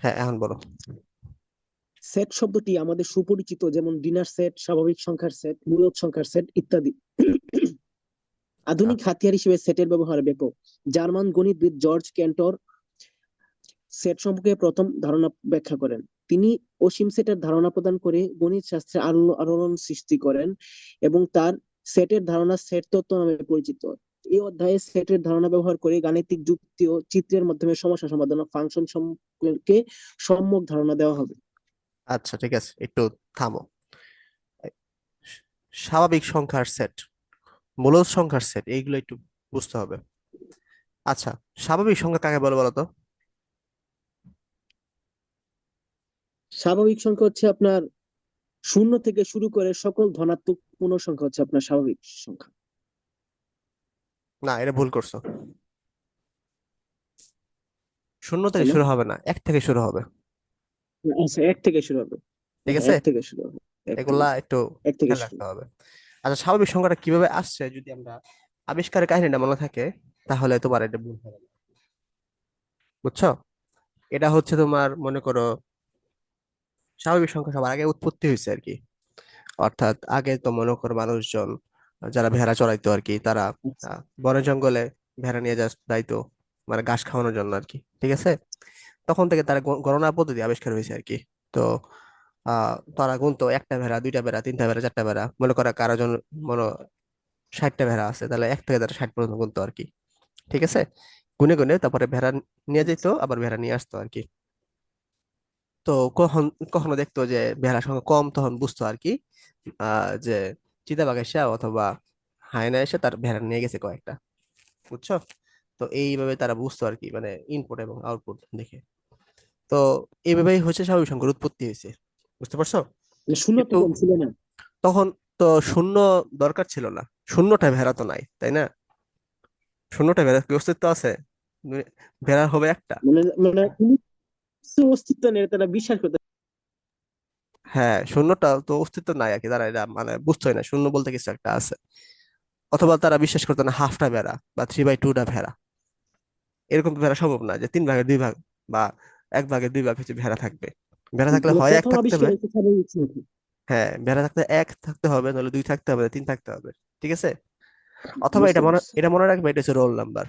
হ্যাঁ, এখন বলো। সেট শব্দটি আমাদের সুপরিচিত, যেমন ডিনার সেট, স্বাভাবিক সংখ্যার সেট, মূলদ সংখ্যার সেট ইত্যাদি। আচ্ছা আধুনিক হাতিয়ার হিসেবে সেটের ব্যবহার ব্যাপক। জার্মান গণিতবিদ জর্জ ক্যান্টর সেট সম্পর্কে প্রথম ধারণা ব্যাখ্যা করেন। তিনি অসীম সেটের ধারণা প্রদান করে গণিত শাস্ত্রে আলোড়ন সৃষ্টি করেন এবং তার সেটের ধারণা সেট তত্ত্ব নামে পরিচিত। এই অধ্যায়ে সেটের ধারণা ব্যবহার করে গাণিতিক যুক্তি ও চিত্রের মাধ্যমে সমস্যা সমাধান ও ফাংশন সম্পর্কে সম্যক ধারণা দেওয়া হবে। আচ্ছা, ঠিক আছে, একটু থামো। স্বাভাবিক সংখ্যার সেট, মূলদ সংখ্যার সেট, এইগুলো একটু বুঝতে হবে। আচ্ছা, স্বাভাবিক সংখ্যা কাকে বলে বলো তো? স্বাভাবিক সংখ্যা হচ্ছে আপনার শূন্য থেকে শুরু করে সকল ধনাত্মক পূর্ণ সংখ্যা হচ্ছে আপনার স্বাভাবিক সংখ্যা। না, এটা ভুল করছো। শূন্য থেকে তাহলে শুরু হবে না, এক থেকে শুরু হবে। আচ্ছা, এক থেকে শুরু হবে। ঠিক হ্যাঁ, আছে, এক থেকে শুরু হবে। এক থেকে এগুলা একটু এক থেকে খেয়াল শুরু রাখতে হবে। আচ্ছা, স্বাভাবিক সংখ্যাটা কিভাবে আসছে যদি আমরা আবিষ্কারের কাহিনীটা মনে থাকে, তাহলে তোমার এটা ভুল হবে না। বুঝছো? এটা হচ্ছে তোমার, মনে করো, স্বাভাবিক সংখ্যা সবার আগে উৎপত্তি হয়েছে আর কি। অর্থাৎ আগে তো মনে করো মানুষজন যারা ভেড়া চড়াইতো আর কি, তারা আচ্ছা। বনে জঙ্গলে ভেড়া নিয়ে যাইতো, মানে ঘাস খাওয়ানোর জন্য আর কি। ঠিক আছে, তখন থেকে তারা গণনা পদ্ধতি আবিষ্কার হয়েছে আর কি। তো তারা গুনতো একটা ভেড়া, দুইটা ভেড়া, তিনটা ভেড়া, চারটা ভেড়া, মনে করা কারো জন মনে 60টা ভেড়া আছে, তাহলে এক থেকে তারা 60 পর্যন্ত গুনতো আর কি। ঠিক আছে, গুনে গুনে তারপরে ভেড়া নিয়ে যেত, আবার ভেড়া নিয়ে আসতো আর কি। তো কখন কখনো দেখতো যে ভেড়ার সংখ্যা কম, তখন বুঝতো আর কি যে চিতাবাঘ এসে অথবা হায়না এসে তার ভেড়া নিয়ে গেছে কয়েকটা। বুঝছো? তো এইভাবে তারা বুঝতো আর কি, মানে ইনপুট এবং আউটপুট দেখে। তো এইভাবেই হচ্ছে স্বাভাবিক সংখ্যার উৎপত্তি হয়েছে। বুঝতে পারছো? মানে শূন্য কিন্তু তখন ছিল না। তখন তো শূন্য দরকার ছিল না, শূন্যটা ভেড়া তো নাই, তাই না? শূন্যটা ভেড়া কি অস্তিত্ব আছে? ভেড়া হবে একটা। মানে মানে কোনো কিছুর অস্তিত্ব নেই তারা বিশ্বাস করতে। হ্যাঁ, শূন্যটা তো অস্তিত্ব নাই আর কি, তারা এটা মানে বুঝতোই না শূন্য বলতে কিছু একটা আছে। অথবা তারা বিশ্বাস করতো না হাফটা ভেড়া বা 3/2টা ভেড়া। এরকম তো ভেড়া সম্ভব না যে 3/2 ভাগ বা 1/2 ভাগ হচ্ছে ভেড়া থাকবে। ভেড়া থাকলে মানে হয় এক প্রথম থাকতে আবিষ্কার হবে। হয়েছে স্বাভাবিক সংখ্যা। হ্যাঁ, ভেড়া থাকতে এক থাকতে হবে, নাহলে দুই থাকতে হবে, তিন থাকতে হবে। ঠিক আছে, অথবা বুঝতে পারছি। এটা মনে রাখবে, এটা হচ্ছে রোল নাম্বার।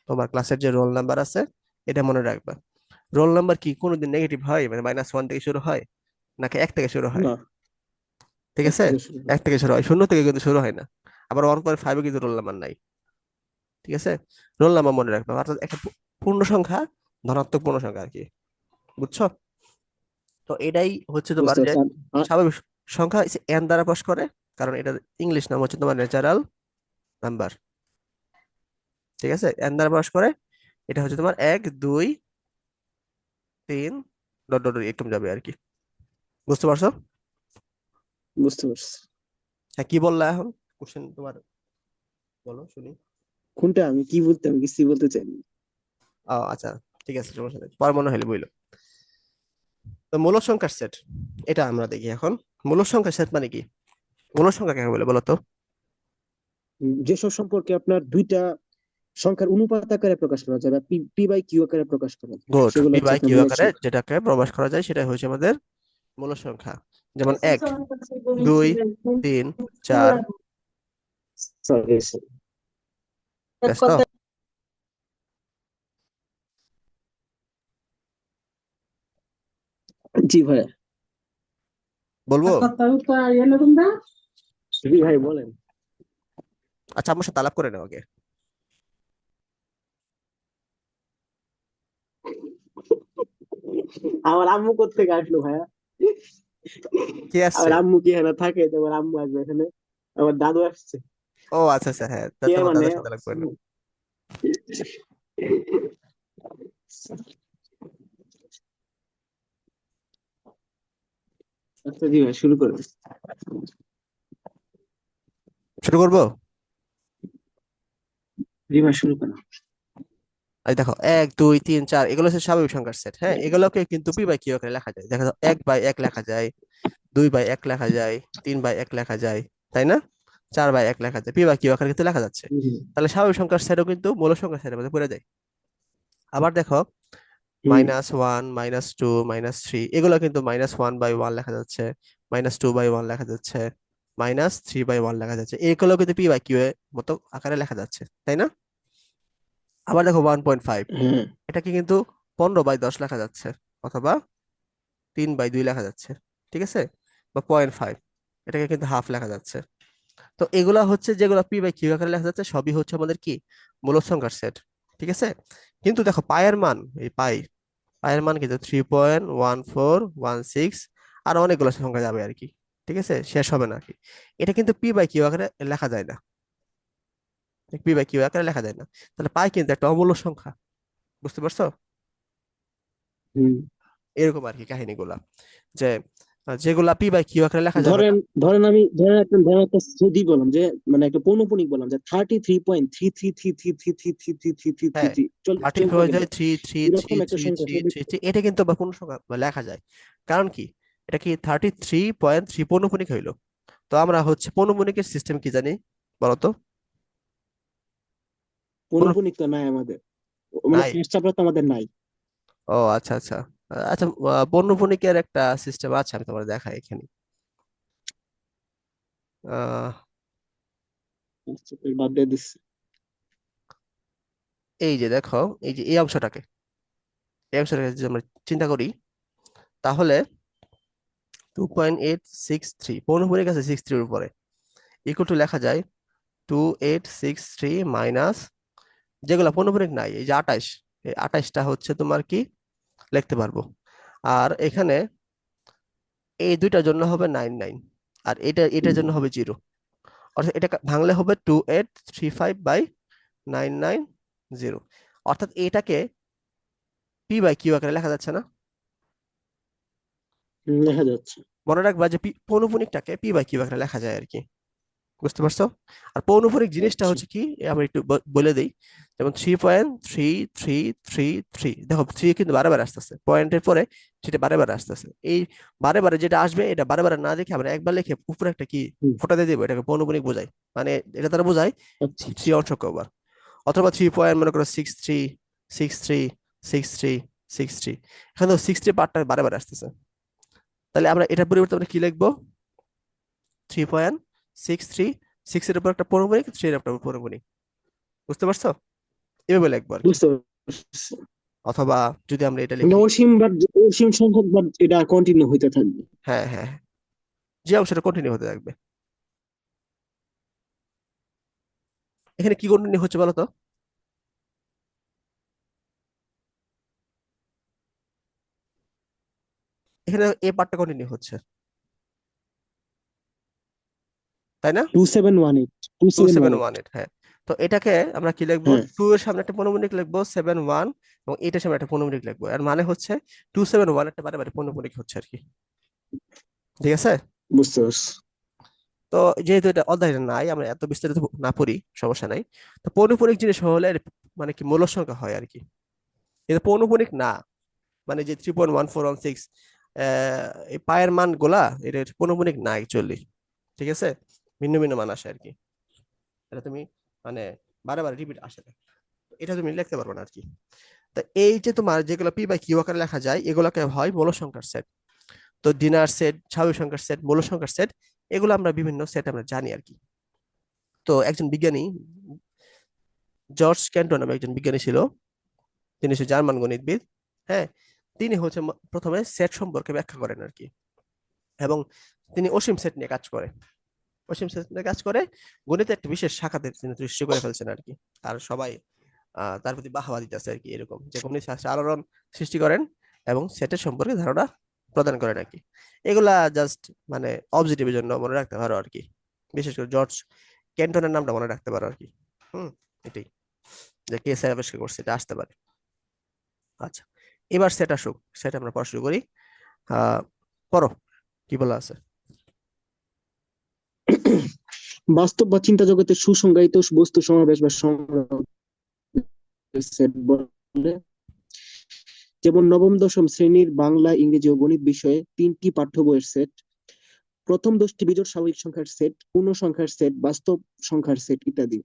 তোমার ক্লাসের যে রোল নাম্বার আছে, এটা মনে রাখবা। রোল নাম্বার কি কোনোদিন নেগেটিভ হয়, মানে -1 থেকে শুরু হয়, নাকি এক থেকে শুরু হয়? না, ঠিক এক আছে, থেকে শুরু হয়। এক থেকে শুরু হয়, শূন্য থেকে কিন্তু শুরু হয় না। আবার 1.5-এ কিন্তু রোল নাম্বার নাই। ঠিক আছে, রোল নাম্বার মনে রাখবে, অর্থাৎ একটা পূর্ণ সংখ্যা, ধনাত্মক পূর্ণ সংখ্যা আর কি। বুঝছো? তো এটাই হচ্ছে তোমার বুঝতে যে পারছি। স্বাভাবিক সংখ্যা এন দ্বারা প্রকাশ করে, কারণ এটা ইংলিশ নাম হচ্ছে তোমার ন্যাচারাল নাম্বার। ঠিক আছে, এন দ্বারা প্রকাশ করে। এটা হচ্ছে তোমার 1 2 3 ডট ডট এরকম যাবে আর কি। বুঝতে পারছো? বুঝতে পারছি। হ্যাঁ, কি বললা এখন? কোশ্চেন তোমার, বলো শুনি। কোনটা আমি কি বলতে, আমি কিছুই বলতে চাই না। ও আচ্ছা, ঠিক আছে, সমস্যা নেই, পরে মনে হলে বইলো। তো মূলদ সংখ্যার সেট, এটা আমরা দেখি এখন। মূলদ সংখ্যার সেট মানে কি? মূলদ সংখ্যা কাকে বলে বলো তো? যেসব সম্পর্কে আপনার দুইটা সংখ্যার অনুপাত আকারে প্রকাশ করা যায় বা পি পি বাই কিউ আকারে প্রকাশ করা যায়, গুড, সেগুলো পি হচ্ছে বাই আপনার কিউ মূলদ আকারে সংখ্যা। যেটাকে প্রকাশ করা যায় সেটা হচ্ছে আমাদের মূলদ সংখ্যা। যেমন 1 2 3 4। সরি। ব্যস্ত? জি ভাইয়া। বলবো? জি ভাই বলেন। আচ্ছা, আমার সাথে আলাপ করে নাও আগে। আমার আম্মু কোত্থেকে আসলো ভাইয়া? কে আসছে? আমার আম্মু কি এখানে থাকে? তোমার আম্মু আসবে এখানে? আমার দাদু আসছে। ও আচ্ছা আচ্ছা, হ্যাঁ, তা কে তোমার মানে? দাদার সাথে আলাপ করে নাও। আচ্ছা জি ভাই, শুরু করুন। শুরু করবো? জি ভাই, শুরু করুন। এই দেখো, 1 2 3 4, এগুলো হচ্ছে স্বাভাবিক সংখ্যার সেট। হ্যাঁ, এগুলোকে কিন্তু পি বাই কিউ আকারে লেখা যায়। দেখা যাও 1/1 লেখা যায়, 2/1 লেখা যায়, 3/1 লেখা যায়, তাই না? 4/1 লেখা যায়, পি বাই কিউ আকারে কিন্তু লেখা যাচ্ছে। জি। তাহলে স্বাভাবিক সংখ্যার সেটও কিন্তু মূল সংখ্যার সেটের মধ্যে পড়ে যায়। আবার দেখো, হুম। -1, -2, -3, এগুলো কিন্তু -1/1 লেখা যাচ্ছে, -2/1 লেখা যাচ্ছে, -3/1 লেখা যাচ্ছে, এগুলো কিন্তু পি বাই কিউ এর মতো আকারে লেখা যাচ্ছে, তাই না? আবার দেখো 1.5, হ্যাঁ। এটাকে কিন্তু 15/10 লেখা যাচ্ছে, অথবা 3/2 লেখা যাচ্ছে, ঠিক আছে? বা 0.5, এটাকে কিন্তু হাফ লেখা যাচ্ছে। তো এগুলা হচ্ছে যেগুলো পি বাই কিউ আকারে লেখা যাচ্ছে, সবই হচ্ছে আমাদের কি, মূলদ সংখ্যার সেট, ঠিক আছে? কিন্তু দেখো পায়ের মান, এই পায়ের মান কিন্তু 3.1416, আর অনেকগুলো সংখ্যা যাবে আর কি, ঠিক আছে, শেষ হবে না আর কি। এটা কিন্তু পি বাই কিউ আকারে লেখা যায় না, পি বাই কিউ আকারে লেখা যায় না। তাহলে পাই কিন্তু একটা অমূল্য সংখ্যা, বুঝতে পারছো? হুম। এরকম আর কি কাহিনীগুলা, যে যেগুলা পি বাই কিউ আকারে লেখা যাবে না। ধরেন ধরেন আমি ধরেন একটা সদি বললাম যে, মানে একটা পৌনপুনিক বললাম যে 33.333333333333 হ্যাঁ, থার্টি চলতে হয়ে গেল যায় থ্রি থ্রি থ্রি এরকম একটা থ্রি সংখ্যা থ্রি সদি। থ্রি থ্রি, এটা কিন্তু আবার পূর্ণ সংখ্যা লেখা যায়। কারণ কি, এটা কি 33.3 পৌনঃপুনিক হইলো। তো আমরা হচ্ছে পৌনঃপুনিকের সিস্টেম কি জানি বলতো? পৌন- পৌনপুনিক তো নাই আমাদের, মানে নাই? ফার্স্ট চ্যাপ্টার তো আমাদের নাই। ও আচ্ছা আচ্ছা। আচ্ছা, পৌনঃপুনিকের একটা সিস্টেম আছে, আমি তোমার দেখাই এখানে। আহ, ফার্স্ট চ্যাপ্টার বাদ দিয়ে দিচ্ছে। এই যে দেখো, এই যে এই অংশটাকে যদি আমরা চিন্তা করি, তাহলে 2.863 পৌনঃপুনিক আছে 63 এর উপরে, ইকুয়াল টু লেখা যায় 2863 মাইনাস, যেগুলো পৌনঃপুনিক নাই, এই যে 28, এই 28টা হচ্ছে তোমার কি লিখতে পারবো। আর এখানে এই দুইটার জন্য হবে 99, আর এটার জন্য হবে 0। অর্থাৎ এটা ভাঙলে হবে 2835/990। অর্থাৎ এটাকে পি বাই কিউ আকারে লেখা যাচ্ছে না। দেখা যাচ্ছে। মনে রাখবা যে পৌনঃপুনিকটাকে পি বাই কিউ আকারে লেখা যায় আর কি, বুঝতে পারছো? আর পৌনঃপুনিক জিনিসটা আচ্ছা। হচ্ছে কি, আমরা একটু বলে দিই। যেমন 3.3333, দেখো থ্রি কিন্তু বারে বারে আসতেছে, পয়েন্টের পরে সেটা বারে বারে আসতেছে। এই বারে বারে যেটা আসবে, এটা বারে বারে না দেখে আমরা একবার লিখে উপরে একটা কি হুম। ফোঁটা দিয়ে দিব, এটাকে পৌনঃপুনিক বোঝায়। মানে এটা দ্বারা বোঝায় আচ্ছা থ্রি আচ্ছা। অংশ কবার, অথবা 3 পয়েন্ট মনে করো 63 63 63 63, এখানে 60 পার্টটা বারে বারে আসতেছে। তাহলে আমরা এটার পরিবর্তে আমরা কি লিখবো? 3.63, 6 এর উপর একটা পৌনঃপুনিক, 3 এর একটা পৌনঃপুনিক, বুঝতে পারছো? এভাবে লিখবো আর কি। বুঝতে পারছি। অথবা যদি আমরা এটা মানে লিখি, অসীম সংখ্যক বার এটা কন্টিনিউ হইতে থাকবে। হ্যাঁ হ্যাঁ হ্যাঁ, যে অংশটা কন্টিনিউ হতে থাকবে। এখানে কি কন্টিনিউ হচ্ছে বলো তো? এখানে এ পার্টটা কন্টিনিউ হচ্ছে, তাই না? 2718 টু সেভেন 2718। ওয়ান এইট হ্যাঁ। তো এটাকে আমরা কি লিখবো, হ্যাঁ। 2 এর সামনে একটা পৌনঃপুনিক লিখবো 71, এবং এটার সামনে একটা পৌনঃপুনিক লিখবো, এর মানে হচ্ছে 271 একটা বারে বারে পৌনঃপুনিক হচ্ছে আর কি, ঠিক আছে? বুঝতে পারছি। তো যেহেতু এটা অধ্যায়ে নাই, আমরা এত বিস্তারিত না পড়ি, সমস্যা নাই। তো পৌনঃপুনিক জিনিস হলে মানে কি মূল সংখ্যা হয় আর কি, কিন্তু পৌনঃপুনিক না, মানে যে 3.1416, এই পায়ের মান গুলা এটা পৌনঃপুনিক না অ্যাকচুয়ালি, ঠিক আছে? ভিন্ন ভিন্ন মান আসে আর কি, এটা তুমি মানে বারে বারে রিপিট আসে না, তো এটা তুমি লিখতে পারবে না আর কি। তো এই যে তোমার যেগুলো পি বাই কিউ আকারে লেখা যায়, এগুলোকে হয় মূল সংখ্যার সেট। তো ডিনার সেট, স্বাভাবিক সংখ্যার সেট, মূল সংখ্যার সেট, এগুলো আমরা বিভিন্ন সেট আমরা জানি আর কি। তো একজন বিজ্ঞানী, জর্জ ক্যান্টন নামে একজন বিজ্ঞানী ছিল, তিনি হচ্ছে জার্মান গণিতবিদ। হ্যাঁ, তিনি হচ্ছে প্রথমে সেট সম্পর্কে ব্যাখ্যা করেন আর কি, এবং তিনি অসীম সেট নিয়ে কাজ করে, অসীম সেট নিয়ে কাজ করে গণিতের একটা বিশেষ শাখাতে তিনি সৃষ্টি করে ফেলছেন আর কি। আর সবাই তার প্রতি বাহবা দিতেছে আর কি, এরকম যে গণিত শাস্ত্রে আলোড়ন সৃষ্টি করেন এবং সেটের সম্পর্কে ধারণা প্রদান করেন আর কি। এগুলা জাস্ট মানে অবজেক্টিভের জন্য মনে রাখতে পারো আর কি, বিশেষ করে জর্জ ক্যান্টনের নামটা মনে রাখতে পারো আর কি। হুম, এটাই, যে কে স্যার আবিষ্কার করছে এটা আসতে পারে। আচ্ছা, এবার সেট আসুক, সেট আমরা পড়া শুরু করি। আহ পড়ো, কি বলা আছে? বাস্তব বা চিন্তা জগতের সুসংজ্ঞায়িত বস্তু সমাবেশ বা সেট বলে। যেমন নবম দশম শ্রেণীর বাংলা, ইংরেজি ও গণিত বিষয়ে 3টি পাঠ্য বইয়ের সেট, প্রথম 10টি বিজোড় স্বাভাবিক সংখ্যার সেট, পূর্ণ সংখ্যার সেট, বাস্তব সংখ্যার সেট ইত্যাদি।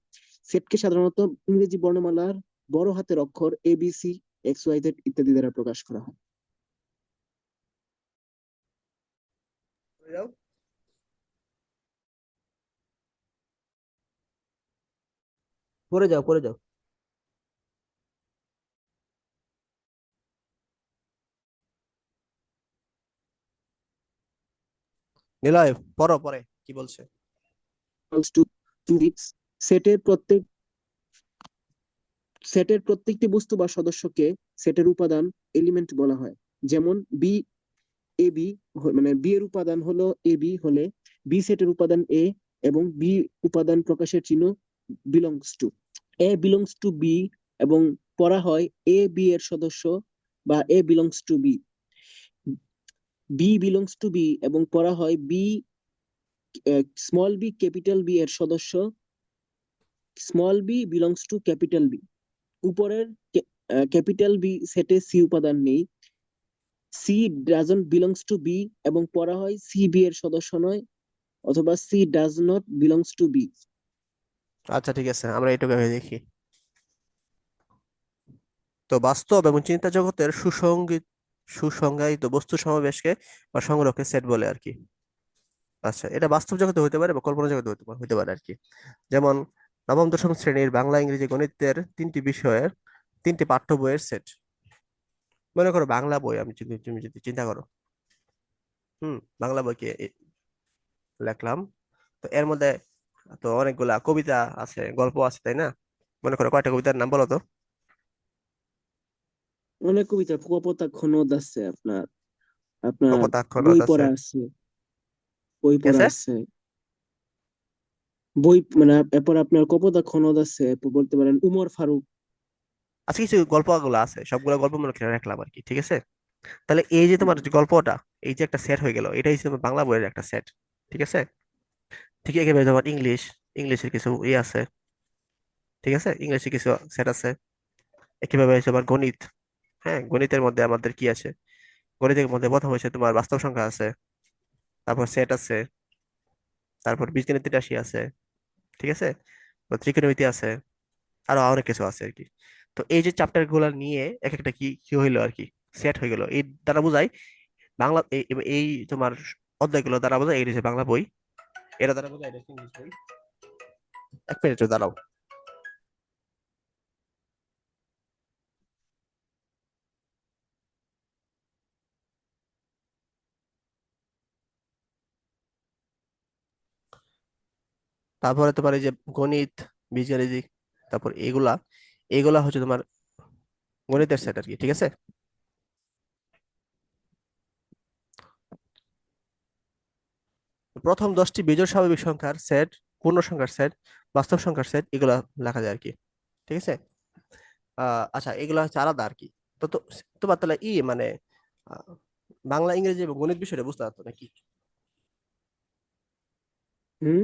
সেটকে সাধারণত ইংরেজি বর্ণমালার বড় হাতের অক্ষর ABC এক্স ওয়াই জেড ইত্যাদি দ্বারা প্রকাশ করা হয়। পড়ে যাও, পড়ে যাও, পড়ে যাও। নিলয়, পড়ো, পরে কি বলছে? টু টু সেটের প্রত্যেক সেটের প্রত্যেকটি বস্তু বা সদস্যকে সেটের উপাদান এলিমেন্ট বলা হয়। যেমন বি এ বি, মানে বি এর উপাদান হলো এ বি হলে বি সেটের উপাদান এ, এবং বি উপাদান প্রকাশের চিহ্ন belongs to A belongs to B, এবং পড়া হয় এ বি এর সদস্য বা A belongs to B. B belongs to B এবং পড়া হয় B small B capital B এর সদস্য, small B belongs to capital B. উপরের ক্যাপিটাল বি সেটে সি উপাদান নেই, C doesn't belongs to B এবং পড়া হয় সি বি এর সদস্য নয়, অথবা C does not belongs to B. আচ্ছা, ঠিক আছে, আমরা এটুকু ভেবে দেখি। তো বাস্তব এবং চিন্তা জগতের সুসংজ্ঞায়িত বস্তু সমাবেশকে বা সংগ্রহকে সেট বলে আর কি। আচ্ছা, এটা বাস্তব জগতে হতে পারে বা কল্পনা জগতে হতে পারে আর কি। যেমন নবম দশম শ্রেণীর বাংলা ইংরেজি গণিতের তিনটি বিষয়ের তিনটি পাঠ্য বইয়ের সেট। মনে করো বাংলা বই, তুমি যদি চিন্তা করো, বাংলা বইকে লেখলাম, তো এর মধ্যে তো অনেকগুলা কবিতা আছে, গল্প আছে, তাই না? মনে করো কয়টা কবিতার নাম বলো তো? অনেক কবিতা, কপোতাক্ষ নদ আছে, আপনার আপনার কপোতাক্ষ নদ বই আছে, পড়া আছে, বই কি পড়া আছে? আছে, বই মানে এরপর আপনার কপোতাক্ষ নদ আছে, এরপর বলতে পারেন উমর ফারুক। আজকে কিছু গল্পগুলো আছে, সবগুলো গল্প মনে করে রাখলাম আর কি, ঠিক আছে? তাহলে এই যে তোমার যে গল্পটা, এই যে একটা সেট হয়ে গেল, এটাই হচ্ছে তোমার বাংলা বইয়ের একটা সেট, ঠিক আছে? ঠিক একেবারে তোমার ইংলিশের কিছু আছে, ঠিক আছে, ইংলিশের কিছু সেট আছে। একইভাবে হচ্ছে তোমার গণিত। হ্যাঁ, গণিতের মধ্যে আমাদের কি আছে? গণিতের মধ্যে প্রথম হচ্ছে তোমার বাস্তব সংখ্যা আছে, তারপর সেট আছে, তারপর বীজগণিতের রাশি আছে, ঠিক আছে, তো ত্রিকোণমিতি আছে, আরো অনেক কিছু আছে আর কি। তো এই যে চ্যাপ্টার গুলা নিয়ে এক একটা কি কি হইলো আর কি, সেট হয়ে গেল, এই দ্বারা বোঝায় বাংলা এই তোমার অধ্যায়গুলো দ্বারা বোঝায় এই হচ্ছে বাংলা বই, এটা দ্বারা বোঝায় এটা হচ্ছে ইংলিশ বই। এক মিনিট দাঁড়াও। তারপরে তোমার এই যে গণিত, বীজগণিত, তারপর এগুলা এগুলা হচ্ছে তোমার গণিতের সেট আর কি, ঠিক আছে? প্রথম 10টি বিজোড় স্বাভাবিক সংখ্যার সেট, পূর্ণ সংখ্যার সেট, বাস্তব সংখ্যার সেট, এগুলা লেখা যায় আর কি, ঠিক আছে? আচ্ছা, এগুলা হচ্ছে আলাদা আর কি। তো তোমার তাহলে মানে আহ, বাংলা ইংরেজি এবং গণিত বিষয়টা বুঝতে পারতো নাকি? হুম,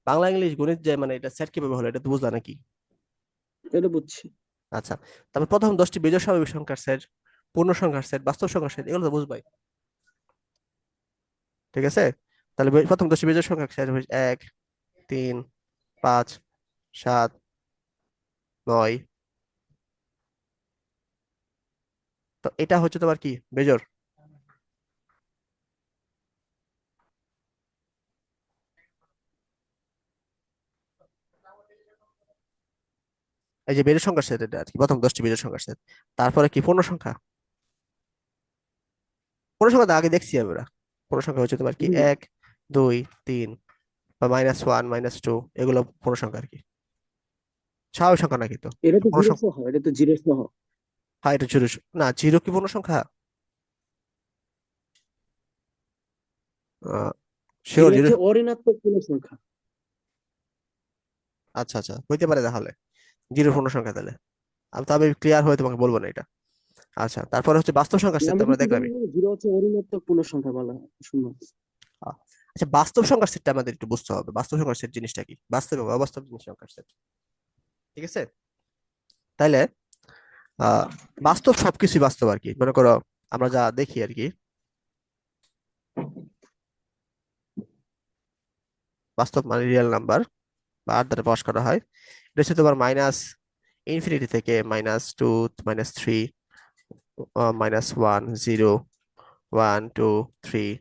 বাংলা ইংলিশ গণিত যে মানে এটা সেট কিভাবে হলো, এটা তো বুঝলা নাকি? এটা বুঝছি। আচ্ছা, তারপর প্রথম 10টি বিজোড় স্বাভাবিক সংখ্যার সেট, পূর্ণ সংখ্যার সেট, বাস্তব সংখ্যার সেট, এগুলো তো বুঝবাই, ঠিক আছে? তাহলে প্রথম 10টি বিজোড় সংখ্যার সেট হচ্ছে 1, 3, 5, 7, 9। তো এটা হচ্ছে তোমার কি বেজোড়? এই যে বেজোড় সংখ্যার সেট, এটা আর কি প্রথম 10টি বিজোড় সংখ্যার সেট। তারপরে কি পূর্ণ সংখ্যা? পূর্ণ সংখ্যা তো আগে দেখছি আমরা। পূর্ণ সংখ্যা হচ্ছে তোমার কি হুম, 1, 2, 3 বা -1, -2, এগুলো পূর্ণ সংখ্যা আর কি, স্বাভাবিক সংখ্যা নাকি তো? এটা তো পূর্ণ জিরো সংখ্যা, সহ, এটা তো জিরো সহ। হ্যাঁ এটা জিরো। না, জিরো কি পূর্ণ সংখ্যা? Sure zero zero? হচ্ছে অঋণাত্মক পূর্ণ সংখ্যা। আচ্ছা আচ্ছা, হইতে পারে তাহলে জিরো পূর্ণ সংখ্যা তাহলে। আমি ক্লিয়ার হয়ে তোমাকে বলবো না এটা। আচ্ছা, তারপরে হচ্ছে বাস্তব সংখ্যার সেট, তো আমি আমরা কিন্তু জানি দেখলামই। না জিরো হচ্ছে অঋণাত্মক পূর্ণ সংখ্যা বলা হয়, শুনো। আহ, আচ্ছা, বাস্তব সংখ্যার সেটটা আমাদের একটু বুঝতে হবে, বাস্তব সংখ্যার সেট জিনিসটা কি, বাস্তব এবং অবাস্তব জিনিস সংখ্যার সেট, ঠিক আছে? তাইলে আহ বাস্তব সবকিছুই বাস্তব আর কি, মনে করো আমরা যা দেখি আর কি, বাস্তব মানে রিয়েল নাম্বার বা আর দ্বারা প্রকাশ করা হয়। এটা হচ্ছে তোমার -∞ থেকে -2, -3, -1 0 1 2 3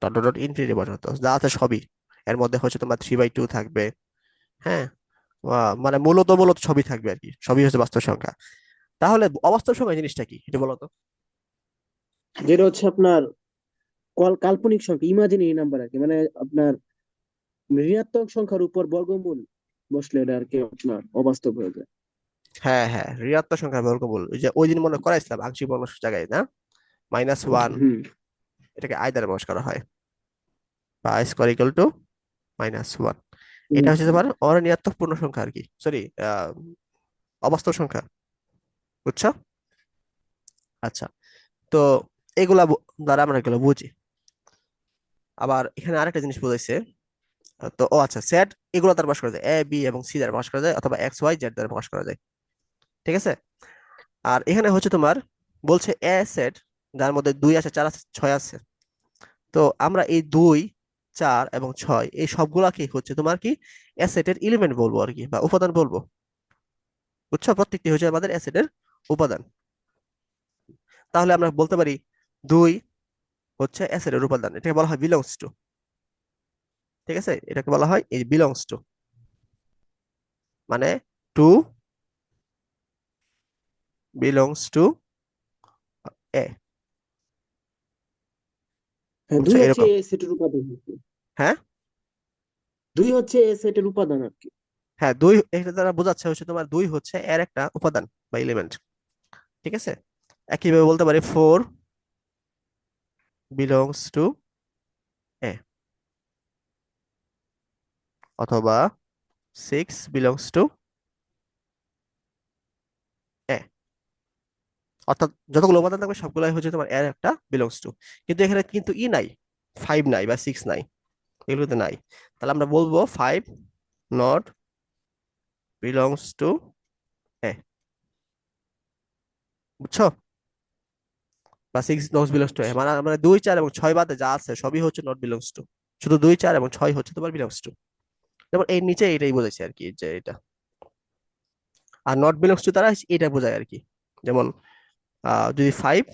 ডট ডট ডট ইনফিনিটি পর্যন্ত যা আছে সবই। এর মধ্যে হচ্ছে তোমার 3/2 থাকবে। হ্যাঁ, মানে মূলত মূলত সবই থাকবে আর কি, সবই হচ্ছে বাস্তব সংখ্যা। তাহলে অবাস্তব সংখ্যা জিনিসটা কি এটা বলো তো? যেটা হচ্ছে আপনার কাল্পনিক সংখ্যা, ইমাজিনারি নাম্বার আর কি, মানে আপনার ঋণাত্মক সংখ্যার উপর বর্গমূল বসলে এটা আর কি আপনার অবাস্তব হয়ে যায়। হ্যাঁ হ্যাঁ, ঋণাত্মক সংখ্যা বর্গমূল, ওই যে ওই দিন মনে করাইছিলাম আংশিক ভগ্নাংশ জায়গায় না, -1, হুম। এটাকে আই দ্বারা প্রকাশ করা হয়, বা আই স্কোয়ার ইকুয়াল টু -1। এটা হুম। হচ্ছে তোমার অঋণাত্মক পূর্ণ সংখ্যা আর কি, সরি, অবাস্তব সংখ্যা। বুঝছো? আচ্ছা, তো এগুলা দ্বারা আমরা এগুলো বুঝি। আবার এখানে আরেকটা জিনিস বুঝাইছে, তো ও আচ্ছা, সেট এগুলো দ্বারা প্রকাশ করা যায়, এ বি এবং সি দ্বারা প্রকাশ করা যায়, অথবা এক্স ওয়াই জেড দ্বারা প্রকাশ করা যায়। ঠিক আছে। আর এখানে হচ্ছে তোমার বলছে এ সেট, যার মধ্যে 2 আছে 4 আছে 6 আছে। তো আমরা এই 2 4 এবং 6 এই সবগুলাকে হচ্ছে তোমার কি অ্যাসেটের এলিমেন্ট বলবো আর কি, বা উপাদান বলবো। বুঝছো? প্রত্যেকটি হচ্ছে আমাদের অ্যাসেটের উপাদান। তাহলে আমরা বলতে পারি 2 হচ্ছে অ্যাসেটের উপাদান, এটাকে বলা হয় বিলংস টু। ঠিক আছে, এটাকে বলা হয় এই বিলংস টু, মানে টু বিলংস টু এ। হ্যাঁ, বুঝছো দুই হচ্ছে এরকম? এ সেটের উপাদান আর কি। হ্যাঁ দুই হচ্ছে এ সেটের উপাদান আর কি। হ্যাঁ, 2 এটা দ্বারা বোঝাচ্ছে হচ্ছে তোমার 2 হচ্ছে এর একটা উপাদান বা এলিমেন্ট। ঠিক আছে। একইভাবে বলতে পারি 4 বিলংস টু এ, অথবা 6 বিলংস টু এ। অর্থাৎ যতগুলো উপাদান থাকবে সবগুলাই হচ্ছে তোমার এর একটা বিলংস টু। কিন্তু এখানে কিন্তু নাই, 5 নাই বা 6 নাই, এগুলোতে নাই। তাহলে আমরা বলবো 5 নট বিলংস টু এ। বুঝছো? বা 6 নট বিলংস টু এ, আচ্ছা। মানে মানে 2 4 এবং 6 বাদে যা আছে সবই হচ্ছে নট বিলংস টু। শুধু 2 4 এবং 6 হচ্ছে তোমার বিলংস টু। যেমন এর নিচে এটাই বোঝাইছে আর কি, যে এটা। আর নট বিলংস টু তারা এটা বোঝায় আর কি। যেমন যদি 5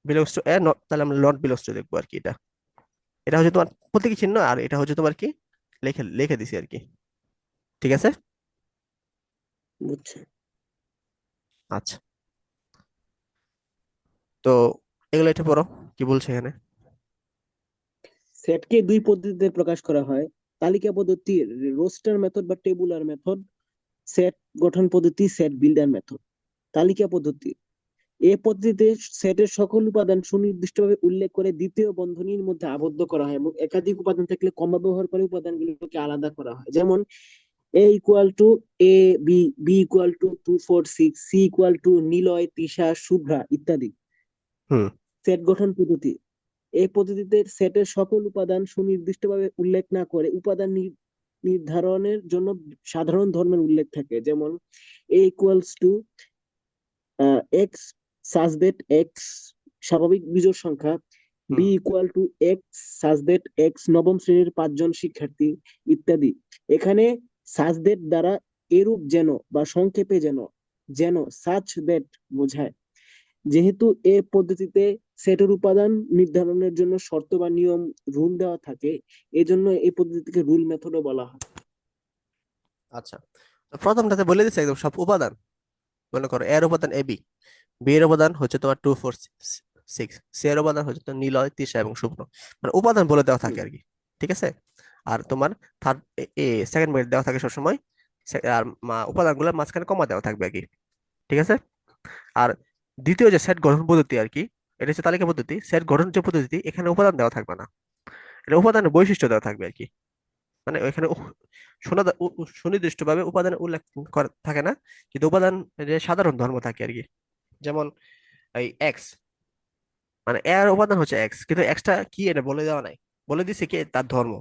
বিলংস টু এ, তাহলে আমরা নট বিলংস টু দেখবো আর কি। এটা এটা হচ্ছে তোমার প্রতীকী চিহ্ন, আর এটা হচ্ছে তোমার কি লিখে লিখে দিছি আর কি। ঠিক আছে। বুঝছি। আচ্ছা, তো এগুলো এটা পড়ো, কি বলছে এখানে। সেটকে দুই পদ্ধতিতে প্রকাশ করা হয়: তালিকা পদ্ধতি, রোস্টার মেথড বা টেবুলার মেথড; সেট গঠন পদ্ধতি, সেট বিল্ডার মেথড। তালিকা পদ্ধতি: এই পদ্ধতিতে সেটের সকল উপাদান সুনির্দিষ্টভাবে উল্লেখ করে দ্বিতীয় বন্ধনীর মধ্যে আবদ্ধ করা হয় এবং একাধিক উপাদান থাকলে কমা ব্যবহার করে উপাদানগুলোকে আলাদা করা হয়। যেমন A equal to A, B, B equal to 2 4 6, C equal to Niloy, Trisha, Shubhra ইত্যাদি। হুম। সেট গঠন পদ্ধতি: এই পদ্ধতিতে সেটের সকল উপাদান সুনির্দিষ্টভাবে উল্লেখ না করে উপাদান নির্ধারণের জন্য সাধারণ ধর্মের উল্লেখ থাকে। যেমন A equals to X such that X স্বাভাবিক বিজোড় সংখ্যা, হুম। B equal to X such that X নবম শ্রেণীর 5 জন শিক্ষার্থী ইত্যাদি। এখানে সাজ দ্যাট দ্বারা এরূপ যেন বা সংক্ষেপে যেন, যেন সাচ দ্যাট বোঝায়। যেহেতু এ পদ্ধতিতে সেটের উপাদান নির্ধারণের জন্য শর্ত বা নিয়ম, রুল দেওয়া থাকে, এজন্য এই পদ্ধতিকে রুল মেথডও বলা হয়। আচ্ছা, তো প্রথমটাতে বলে দিচ্ছে একদম সব উপাদান। মনে করো এর উপাদান এ বি, বি এর উপাদান হচ্ছে তোমার 2 4 6, সি এর উপাদান হচ্ছে তোমার নিলয়, তৃষা এবং শুভ্র। মানে উপাদান বলে দেওয়া থাকে হুম। আর কি। ঠিক আছে। আর তোমার থার্ড সেকেন্ড ব্রেকেট দেওয়া থাকে সবসময়। আর উপাদানগুলোর মাঝখানে কমা দেওয়া থাকবে আর কি। ঠিক আছে। আর দ্বিতীয় যে সেট গঠন পদ্ধতি আর কি, এটা হচ্ছে তালিকা পদ্ধতি। সেট গঠন যে পদ্ধতি, এখানে উপাদান দেওয়া থাকবে না, এটা উপাদানের বৈশিষ্ট্য দেওয়া থাকবে আর কি। মানে ওইখানে সুনির্দিষ্টভাবে উপাদানের উল্লেখ করা থাকে না, কিন্তু উপাদান যে সাধারণ ধর্ম থাকে আর কি। যেমন এই এক্স, মানে এর উপাদান হচ্ছে এক্স, কিন্তু এক্সটা কি এটা বলে দেওয়া নাই। বলে দিছে কি তার ধর্ম,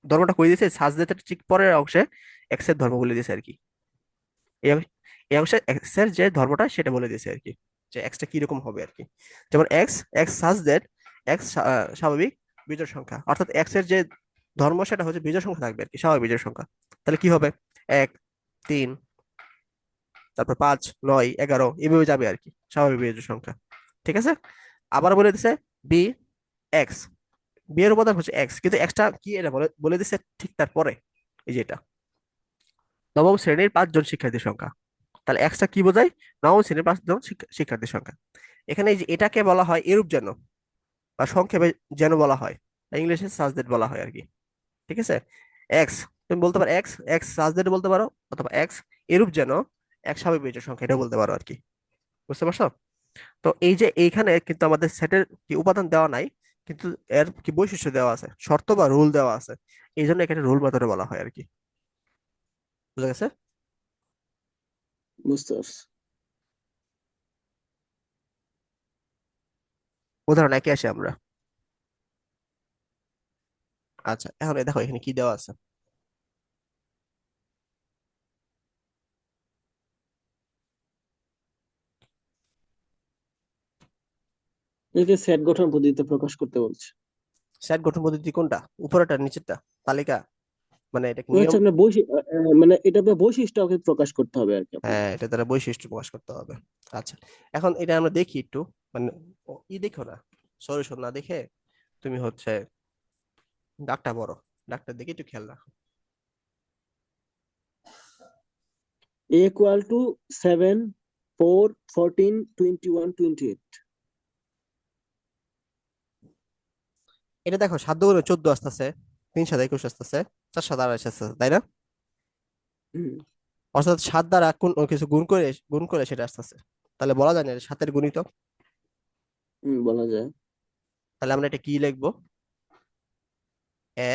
ধর্মটা কই দিছে সাজদাতের ঠিক পরের অংশে এক্স এর ধর্ম বলে দিছে আর কি। এই অংশে এক্স এর যে ধর্মটা সেটা বলে দিছে আর কি, যে এক্সটা কিরকম হবে আর কি। যেমন এক্স এক্স সাজদাত এক্স স্বাভাবিক বিজোড় সংখ্যা, অর্থাৎ এক্স এর যে ধর্ম সেটা হচ্ছে বিজোড় সংখ্যা থাকবে আর কি, স্বাভাবিক বিজোড় সংখ্যা। তাহলে কি হবে? 1 3 তারপর 5, 9, 11 এভাবে যাবে আর কি, স্বাভাবিক বিজোড় সংখ্যা। ঠিক আছে। আবার বলে দিছে বি এক্স, বি এর উপাদান হচ্ছে এক্স, কিন্তু এক্সটা কি এটা বলে বলে দিছে ঠিক তারপরে, এই যে এটা নবম শ্রেণীর 5 জন শিক্ষার্থীর সংখ্যা। তাহলে এক্সটা কি বোঝায়? নবম শ্রেণীর 5 জন শিক্ষার্থীর সংখ্যা। এখানে এই যে এটাকে বলা হয় এরূপ যেন, বা সংক্ষেপে যেন বলা হয়, ইংলিশে সাজদ্যাট বলা হয় আর কি। ঠিক আছে। এক্স, তুমি বলতে পারো এক্স এক্স সাজদ্যাট বলতে পারো, অথবা এক্স এরূপ যেন এক স্বাভাবিক বিজোড় সংখ্যা, এটা বলতে পারো আর কি। বুঝতে পারছো? তো এই যে এইখানে কিন্তু আমাদের সেটের কি উপাদান দেওয়া নাই, কিন্তু এর কি বৈশিষ্ট্য দেওয়া আছে, শর্ত বা রুল দেওয়া আছে, এই জন্য এখানে রুল মেথডে বলা হয় আর কি। বুঝা গেছে? বুঝতে পারছি। উদাহরণ একে আসি আমরা। আচ্ছা, এখন এই দেখো এখানে কি দেওয়া আছে। একে সেট গঠন পদ্ধতিতে প্রকাশ করতে বলছে। সেট গঠন পদ্ধতি কোনটা, উপরেরটা নিচেরটা, তালিকা, মানে এটা কি ও নিয়ম? আচ্ছা, আপনার মানে এটা আপনার বৈশিষ্ট্যকে প্রকাশ করতে হবে আর কি হ্যাঁ, আপনাকে। এটা দ্বারা বৈশিষ্ট্য প্রকাশ করতে হবে। আচ্ছা, এখন এটা আমরা দেখি একটু, মানে দেখো না, সলিউশন না দেখে তুমি হচ্ছে ডাকটা বড়, ডাকটার দিকে একটু খেয়াল রাখো। এ ইকুয়াল টু 7, 4, 14, 21, 28। এটা দেখো 7 × 14 আসতেছে, 3 × 7 = 21 আসতেছে, 4 × 7 = 28 আসতেছে, তাই না? হুম। অর্থাৎ 7 দ্বারা কোন কিছু গুণ করে সেটা আসতেছে। তাহলে বলা যায় না এটা 7-এর গুণিতক। হুম, বলা যায়। তাহলে আমরা এটা কি লিখবো? এ,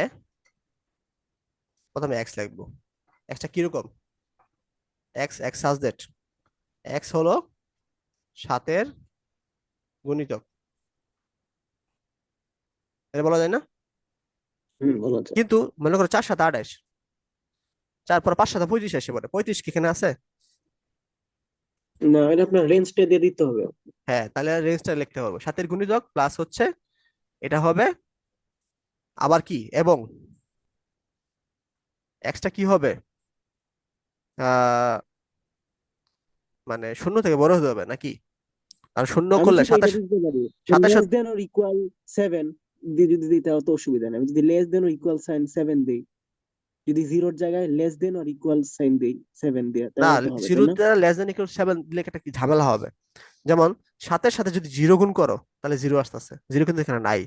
প্রথমে এক্স লিখবো। এক্সটা কিরকম? X X such that x হলো 7-এর গুণিতক, এটা বলা যায় না? হুম, বলা যায়। কিন্তু মনে করো 4 × 7 = 28, 4 × 5 = 35 আসে পড়ে, 35 কি এখানে আছে? না, এটা আপনার রেঞ্জটা দিয়ে দিতে হবে। হ্যাঁ, তাহলে রেঞ্জটা লিখতে হবে 7-এর গুণিতক প্লাস হচ্ছে এটা হবে আবার কি, এবং এক্সটা কি হবে, আহ মানে শূন্য থেকে বড় হতে হবে নাকি? আর শূন্য আমি করলে কিন্তু এটা 27, দিতে পারি, সাতাশ। লেস দেন অর ইকুয়াল 7 দিয়ে যদি দিতে হয় তো অসুবিধা নেই। আমি যদি less than or equal sign 7 দেই, যদি জিরোর জায়গায় less than or equal sign দেই 7 দিয়ে, না, তাহলে তো হবে, তাই জিরো না? দ্বারা লেস দেন ইকুয়াল 7 দিলে একটা কি ঝামেলা হবে। যেমন 7-এর সাথে যদি 0 গুণ করো তাহলে 0 আসতেছে, 0 কিন্তু এখানে নাই।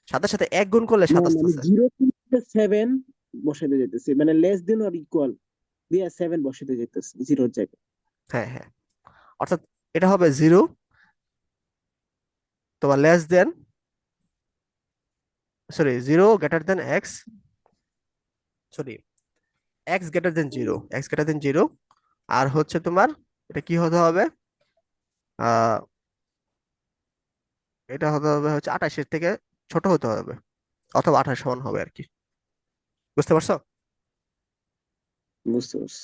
7-এর সাথে 1 গুণ করলে না 7 না, আমি আসতেছে। জিরো থেকে 7 বসাতে যেতেছি, মানে লেস দেন অর ইকুয়াল দিয়ে 7 বসাতে যেতেছি জিরোর জায়গায়। হ্যাঁ হ্যাঁ, অর্থাৎ এটা হবে 0, তোমার less than, sorry 0 > x, sorry x > 0, আর হচ্ছে তোমার এটা কি হতে হবে, আহ এটা হতে হবে হচ্ছে 28-এর থেকে ছোট হতে হবে, অথবা 28 সমান হবে আর কি। বুঝতে পারছো? বুঝতে পারছি।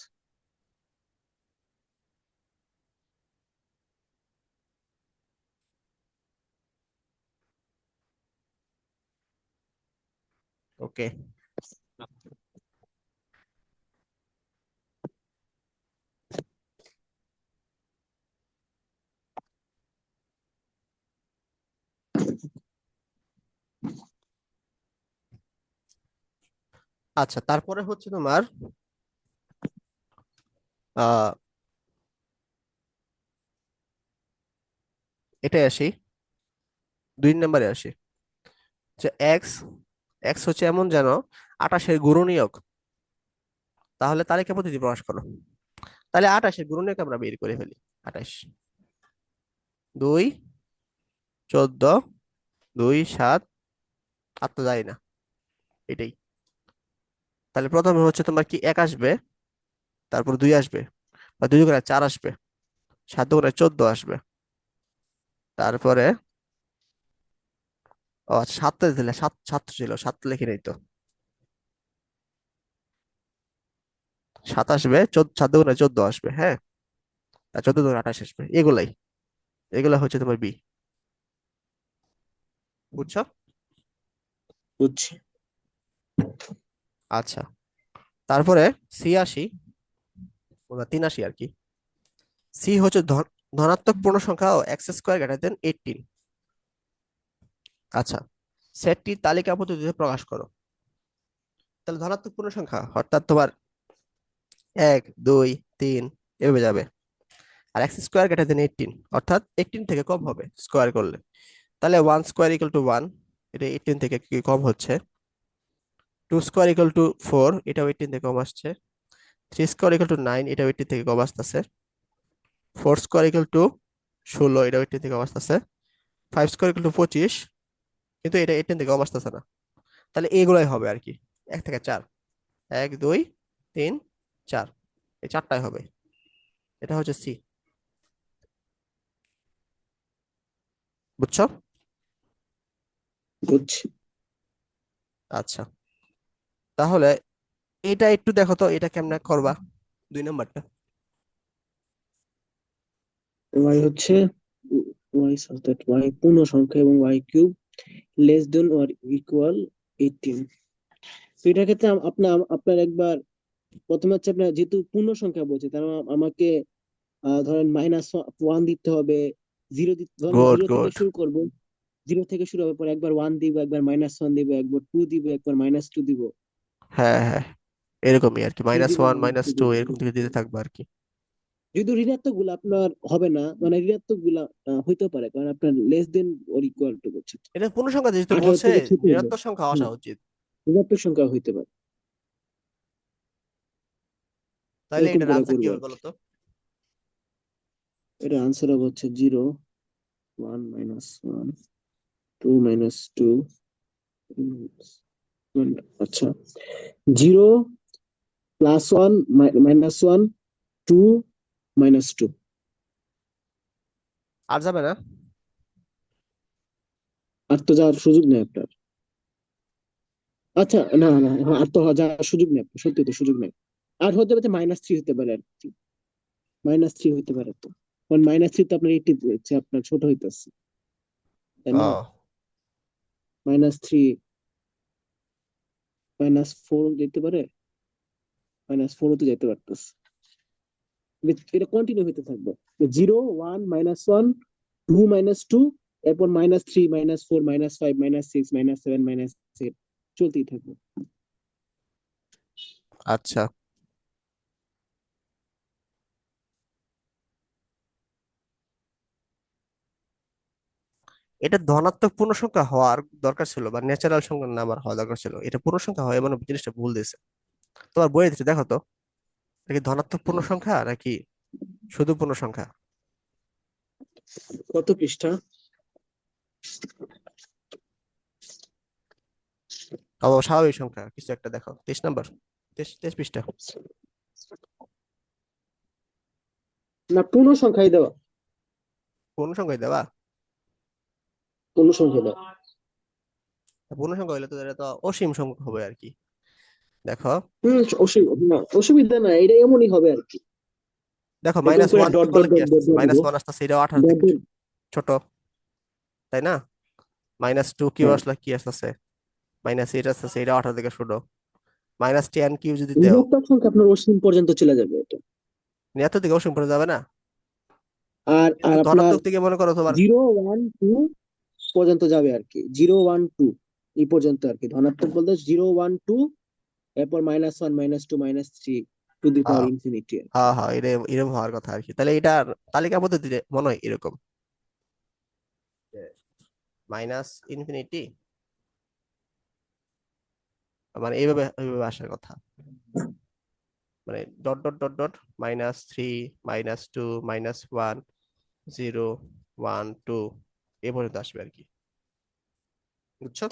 ওকে। আচ্ছা, তারপরে হচ্ছে তোমার আহ এটাই আসি, 2 নম্বরে আসি, যে এক্স এক্স হচ্ছে এমন যেন 28-এর গুণনীয়ক, তাহলে তালিকা পদ্ধতি প্রকাশ করো। তাহলে 28-এর গুণনীয়ক আমরা বের করে ফেলি। 28, 2, 14, 2, 7, আর তো যায় না, এটাই। তাহলে প্রথমে হচ্ছে তোমার কি 1 আসবে, তারপর 2 আসবে, বা 2 × 4 আসবে, 7 × 14 আসবে, তারপরে ও আচ্ছা 7 দিলে 7, 7 ছিল, 7 লিখে নেই তো, 7 আসবে, 7 × 14 আসবে, হ্যাঁ, আর 14 × 28 আসবে, এগুলাই, এগুলা হচ্ছে তোমার বি। বুঝছো? বুঝছি। আচ্ছা, তারপরে 83, 83 আর কি, সি হচ্ছে ধনাত্মক পূর্ণ সংখ্যা ও এক্স স্কোয়ার গ্রেটার দেন 18। আচ্ছা, সেটটি তালিকা পদ্ধতিতে প্রকাশ করো। তাহলে ধনাত্মক পূর্ণ সংখ্যা অর্থাৎ তোমার 1 2 3 এভাবে যাবে। আর এক্স স্কোয়ার গ্রেটার দেন 18 অর্থাৎ 18 থেকে কম হবে স্কোয়ার করলে। তাহলে 1 স্কোয়ার ইকুয়াল টু 1, এটা 18 থেকে কি কম হচ্ছে। 2 স্কোয়ার ইকুয়াল টু 4, এটাও 18 থেকে কম আসছে। 3 স্কোয়ার ইকুয়াল টু 9, এটাও 18 থেকে কম আসতেছে। 4 স্কোয়ার ইকুয়াল টু 16, এটাও 18 থেকে কম আসতেছে। 5 স্কোয়ার ইকুয়াল টু 25, কিন্তু এটা 18 থেকে কম আসতেছে না। তাহলে এগুলাই হবে আর কি, 1 থেকে 4, 1 2 3 4, এই চারটাই হবে। এটা হচ্ছে সি। বুঝছো? বুঝছি। আচ্ছা, তাহলে এটা একটু দেখো তো, এটা কেমনে করবা, 2 নম্বরটা। ওয়াই হচ্ছে ওয়াই সাজ দ্যাট ওয়াই পূর্ণ সংখ্যা এবং Y cube less than or equal 18। তো এটার ক্ষেত্রে আপনার একবার প্রথমে হচ্ছে আপনার যেহেতু পূর্ণ সংখ্যা বলছে তার মানে আমাকে ধরেন -1 দিতে হবে, জিরো ধরেন গুড জিরো থেকে গুড। শুরু করব। জিরো থেকে শুরু হবে, পরে একবার 1 দিব, একবার -1 দিব, একবার 2 দিব, একবার -2 দিব। হ্যাঁ হ্যাঁ, এরকমই আর কি, টু মাইনাস দিব, ওয়ান মাইনাস -2 টু দিব। এরকম থেকে দিতে থাকবে আর কি। যদি ঋণাত্মক গুলো আপনার হবে না, মানে ঋণাত্মক গুলা হইতে পারে কারণ আপনার less than or equal to করছে। এটা পূর্ণ সংখ্যা যেহেতু 18 বলছে, থেকে ছোট হইলে ঋণাত্মক সংখ্যা আসা হম উচিত। ঋণাত্মক সংখ্যা হইতে পারে। তাইলে এরকম এটার করে আনসার কি করবো আর হবে কি। বলো তো? এটা আনসার হবে হচ্ছে 0 1 -1 2 -2 আচ্ছা, 0 +1 -1 2 -2। আর যাবে না? আর তো যাওয়ার সুযোগ নেই আপনার। আচ্ছা, না না, হ্যাঁ, আর তো যাওয়ার সুযোগ নেই আপনার, সত্যি তো সুযোগ নেই। আর হতে পারে -3 হতে পারে আর কি, -3 হতে পারে তো। কারণ -3 তো আপনার 80 হচ্ছে, আপনার ছোট হইতেছে, তাই না? ও -3 -4 যেতে পারে, -4 তো যেতে পারতেছে। এটা কন্টিনিউ হতে থাকবে, 0 1 -1 2 -2, এরপর -3 -4 -5 -6 -7 -8 চলতেই থাকবে। আচ্ছা, এটা ধনাত্মক পূর্ণ সংখ্যা হওয়ার দরকার ছিল, বা ন্যাচারাল সংখ্যা নাম্বার হওয়া দরকার ছিল, এটা পূর্ণ সংখ্যা হয় এমন জিনিসটা ভুল দিয়েছে। তোমার বইয়ে দিচ্ছে দেখো তো, এটা কি ধনাত্মক পূর্ণ সংখ্যা নাকি শুধু পূর্ণ সংখ্যা? কত পৃষ্ঠা? স্বাভাবিক সংখ্যা কিছু একটা দেখো, 23 নম্বর, 23 পৃষ্ঠা। না, পূর্ণ সংখ্যাই দেওয়া। পূর্ণ সংখ্যাই দেবা? পূর্ণ সংখ্যা দেওয়া। পূর্ণ সংখ্যা হইলে তো এটা তো অসীম সংখ্যা হবে আর কি। দেখো, হম, না, অসুবিধা নাই, এটা এমনই হবে আর কি। দেখো এরকম মাইনাস করে ওয়ান ডট দিয়ে ডট করলে কি ডট ডট আসতেছে, ডট দিব, -1 আসতেছে, এটাও 18 ডট থেকে ডট। ছোট, তাই না? -2 কিউ হ্যাঁ, আসলে কি আসতেছে, -8 আসতেছে, এটাও 18 থেকে ছোট। -10 কিউ যদি দেও, ঋণাত্মক সংখ্যা আপনার অসীম পর্যন্ত চলে যাবে এটা। এত দিকে অসীম পড়ে যাবে না? আর কিন্তু আর আপনার ধনাত্মক দিকে মনে করো তোমার। 0 1 2 পর্যন্ত যাবে আর কি, 0 1 2 এই পর্যন্ত আর কি। ধনাত্মক বলতে 0 1 2, এরপর -1 -2 -3 টু দি পাওয়ার হ্যাঁ ইনফিনিটি আর কি। হ্যাঁ হ্যাঁ, এরকম এরকম হওয়ার কথা আর কি। তাহলে এটার তালিকা পদ্ধতিতে মনে হয় এরকম, -ইনফিনিটি, মানে এইভাবে এইভাবে আসার কথা, মানে ডট ডট ডট ডট -3 -2 -1 0 1 2 এ পর্যন্ত আসবে আর কি। বুঝছো?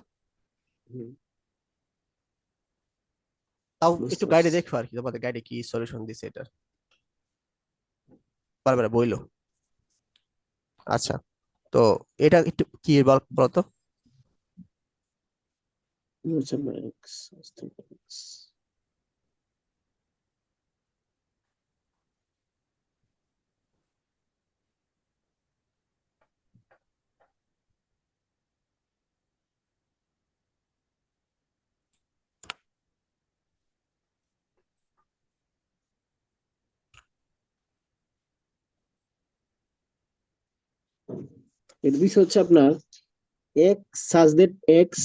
হুম, তাও একটু বুঝতে গাইডে পারছি। দেখো আর কি, তোমাদের গাইডে কি সলিউশন দিছে এটা, পারবে না বইলো। আচ্ছা, তো এটা একটু কি বলতো। আচ্ছা, ম্যাক্স ম্যাক্স। এর বিষয় হচ্ছে আপনার x such that x,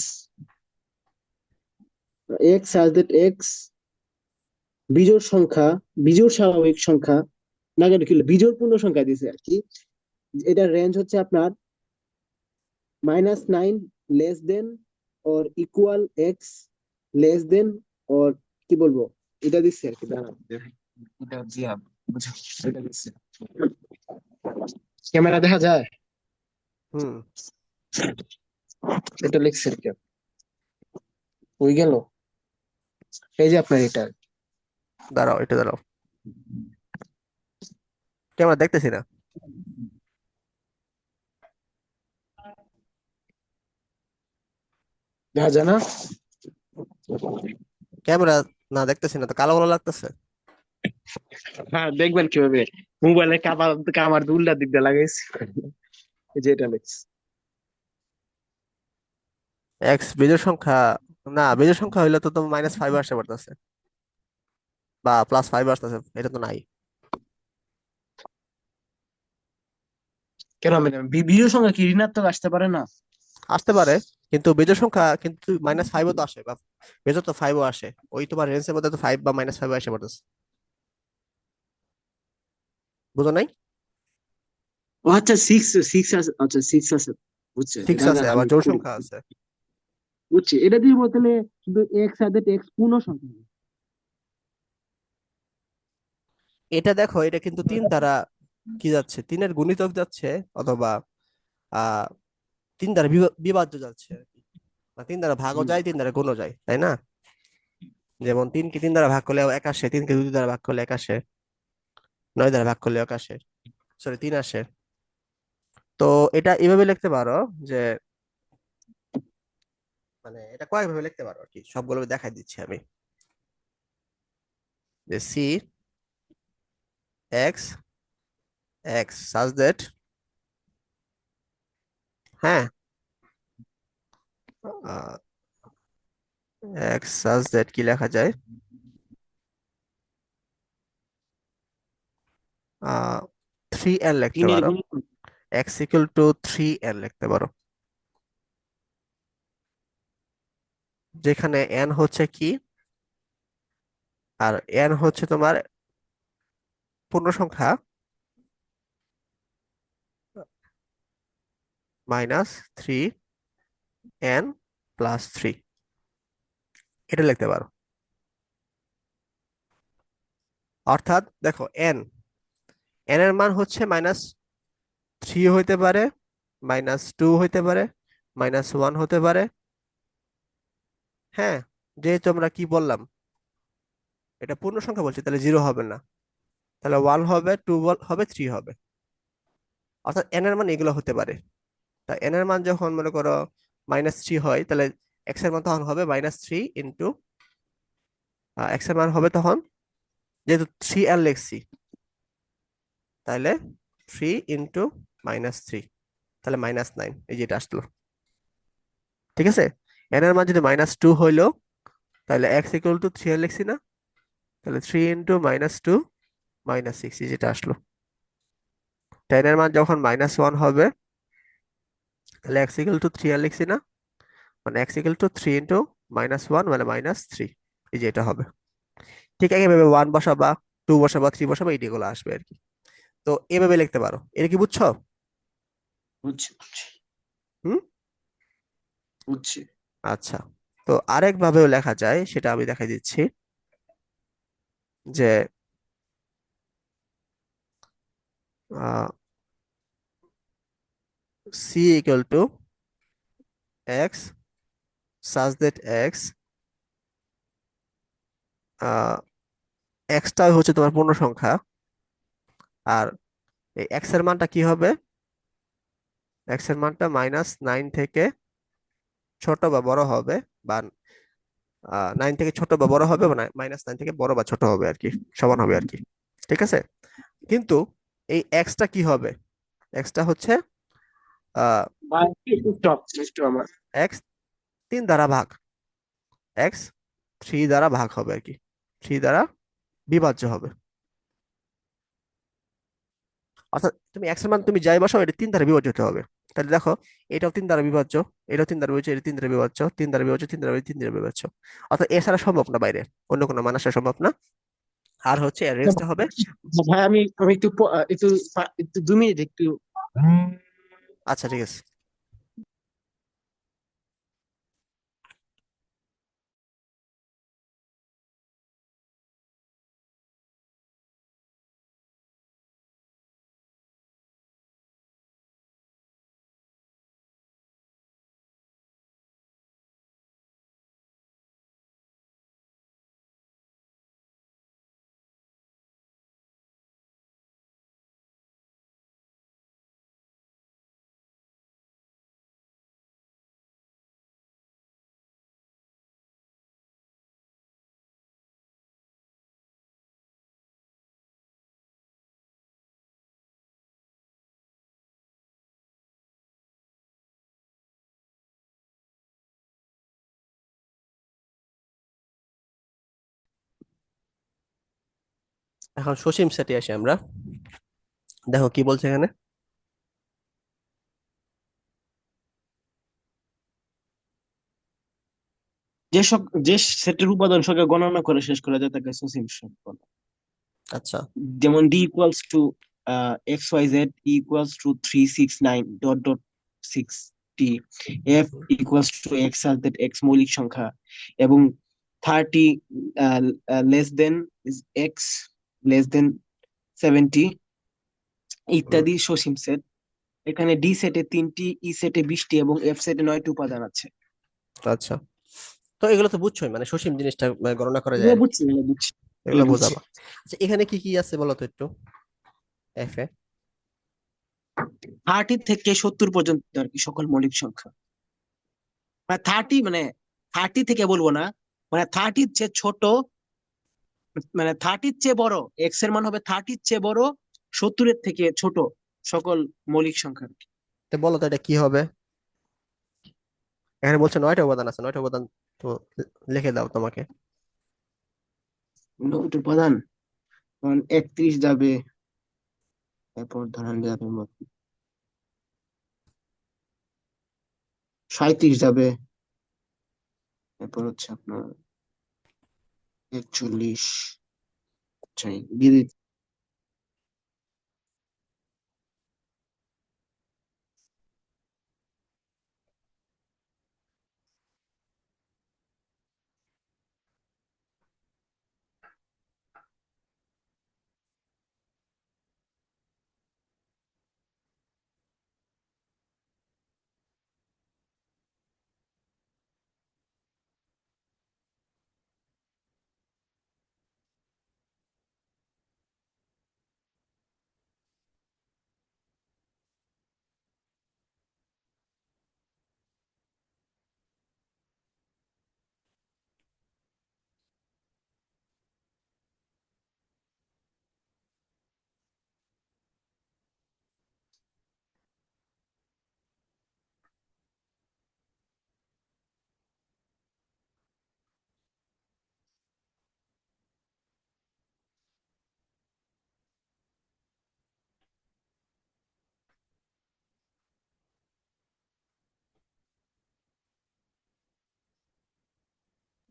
X such that x বিজোড় সংখ্যা, বিজোড় স্বাভাবিক সংখ্যা, না কেন কি হলো? বিজোড় পূর্ণ সংখ্যা দিছে আর কি। এটার রেঞ্জ হচ্ছে আপনার -9 less than or equal x less than or কি বলবো, এটা দিচ্ছে আর কি। দাঁড়ান, এটা জিয়া বুঝো, এটা দিচ্ছে। ক্যামেরা দেখা যায়? হুম। এটা লিখছে আর কি। হয়ে গেল। এই যে আপনার এটা। দাঁড়াও, এটা দাঁড়াও, ক্যামেরা দেখতেছি না। দেখা যায় না? ক্যামেরা না, দেখতেছি না তো, কালো কালো লাগতেছে। হ্যাঁ, দেখবেন কিভাবে মোবাইলে কামার দুলটা দিক দিয়ে লাগাইছি। এই যে এটা লিখছে। এক্স বিজোড় সংখ্যা, না বিজোড় সংখ্যা হইলে তো তোমার -5 আসতে পারতেছে, বা +5 আসতেছে, এটা তো নাই। কেন মানে বিজোড় সংখ্যা কি ঋণাত্মক আসতে পারে না? আসতে পারে, কিন্তু বিজোড় সংখ্যা কিন্তু -5ও তো আসে, বা বিজোড় তো 5ও আসে। ওই তোমার রেঞ্জের মধ্যে তো 5 বা -5 আসে পড়তেছে। বুঝো নাই? ও আচ্ছা, সিক্স সিক্স আছে, আচ্ছা সিক্স আছে। বুঝছে, 6 দাঁড়ান আছে, আবার আমি জোড় করি। সংখ্যা আছে। বুঝছি, এটা দিয়ে বলতে হলে কিন্তু এক্স সাথে এক্স পূর্ণ সংখ্যা হবে। এটা দেখো, এটা কিন্তু 3 দ্বারা কি যাচ্ছে, 3-এর গুণিতক যাচ্ছে, অথবা 3 দ্বারা বিভাজ্য যাচ্ছে আর কি। বা 3 দ্বারা ভাগও হুম। যায়, 3 দ্বারা গুণও যায়, তাই না? যেমন 3কে 3 দ্বারা ভাগ করলে 1 আসে, 3কে 2 দ্বারা ভাগ করলে 1 আসে, 9 দ্বারা ভাগ করলে 1 আসে, সরি 3 আসে। তো এটা এভাবে লিখতে পারো যে, মানে এটা কয়েকভাবে লিখতে পারো আর কি, সবগুলো দেখাই দিচ্ছি আমি। যে C X X such that, হ্যাঁ, এক্স সাজ দ্যাট কি লেখা যায়, 3n লিখতে তিনের পারো। গুণ। এক্স ইকুয়াল টু 3n লিখতে পারো, যেখানে n হচ্ছে কি, আর n হচ্ছে তোমার পূর্ণ সংখ্যা, -3n+3, এটা লিখতে পারো। অর্থাৎ দেখো, n এর মান হচ্ছে -3 হইতে পারে, -2 হইতে পারে, -1 হতে পারে। হ্যাঁ, যেহেতু আমরা কি বললাম, এটা পূর্ণ সংখ্যা বলছি, তাহলে 0 হবে না, তাহলে 1 হবে, 2 হবে, 3 হবে। অর্থাৎ n এর মান এগুলো হতে পারে। তা n এর মান যখন মনে করো -3 হয়, তাহলে x এর মান তখন হবে -3 x এর মান হবে তখন, যেহেতু 3n লিখছি, তাহলে 3 × -3, তাহলে -9, এই যে এটা আসলো। ঠিক আছে, n এর মান যদি -2 হইলো, তাহলে x ইকুয়াল টু 3n লিখছি না, তাহলে 3 × -2 -6, এই যেটা আসলো। 10 এর মান যখন -1 হবে, তাহলে x ইকুয়াল টু 3n লিখছি না, মানে x ইকুয়াল টু 3 × -1 মানে -3, এই যে এটা হবে। ঠিক একইভাবে 1 বসাবা, 2 বসাবা, 3 বসাবা, এই গুলো আসবে আর কি। তো এভাবে লিখতে পারো, এটা কি বুঝছো? বুঝছি বুঝছি হুম। বুঝছি। আচ্ছা, তো আরেক ভাবেও লেখা যায়, সেটা আমি দেখাই দিচ্ছি। যে C equal to X such that X, এক্সটাই হচ্ছে তোমার পূর্ণ সংখ্যা, আর এই এক্স এর মানটা কি হবে, এক্স এর মানটা -9 থেকে ছোট বা বড় হবে, বা 9 থেকে ছোট বা বড় হবে, মানে -9 থেকে বড় বা ছোট হবে আর কি, সমান হবে আর কি। ঠিক আছে, কিন্তু এই এক্সটা কি হবে, এক্সটা হচ্ছে ভাই স্টপ স্টপ আমার। এক্স 3 দ্বারা ভাগ, এক্স 3 দ্বারা ভাগ হবে আর কি, 3 দ্বারা বিভাজ্য হবে। অর্থাৎ তুমি এক্স এর মান তুমি যাই বসাও, এটা 3 দ্বারা বিভাজ্য হতে হবে। তাহলে দেখো, এটাও তিন দ্বারা বিভাজ্য, এটাও তিন দ্বারা বিভাজ্য, এটা তিন দ্বারা বিভাজ্য, তিন দ্বারা বিভাজ্য, তিন দ্বারা বিভাজ্য, তিন দ্বারা বিভাজ্য। অর্থাৎ এছাড়া সম্ভব না, বাইরে অন্য কোনো মান আসা সম্ভব না। আর হচ্ছে রেঞ্জটা হবে। ভাই আমি আমি একটু একটু একটু 2 মিনিট একটু। আচ্ছা ঠিক আছে। এখন সসীম সেটে আসি আমরা। দেখো কি বলছে এখানে। যে সেটের উপাদান সংখ্যা গণনা করে শেষ করা যায় তাকে সসীম সেট বলে। আচ্ছা। যেমন D equals to X Y Z equals to 369 dot dot 60, F equals to X আর দ্যাট এক্স মৌলিক সংখ্যা, এবং 30 less than X less than 70 hmm. ইত্যাদি সসীম সেট। এখানে ডি সেটে 3টি, ই সেটে 20টি এবং এফ সেটে 9টি উপাদান আছে। আচ্ছা, তো এগুলো তো বুঝছোই, মানে সসীম জিনিসটা গণনা করা যায় এগুলো আর কি। বুঝছি, এগুলো বুঝছি, এগুলো এগুলো বুঝছি। বোঝাবা। আচ্ছা, এখানে কি কি আছে বলো তো একটু, এফ এ। 30 থেকে 70 পর্যন্ত আর কি সকল মৌলিক সংখ্যা। মানে 30, মানে 30 থেকে বলবো না, মানে 30 চেয়ে ছোট, মানে 30 চেয়ে বড়, এক্স এর মান হবে 30 চেয়ে বড়, 70-এর থেকে ছোট সকল মৌলিক সংখ্যা আর কি। তো বলো তো এটা কি হবে। এখানে বলছে 9টা উপাদান আছে, 9টা উপাদান তো লিখে দাও তোমাকে। নয়টি উপাদান, 31 যাবে, এরপর ধরেন যাবে 37 যাবে, এরপর হচ্ছে আপনার 41, আচ্ছা দিয়ে দিচ্ছি।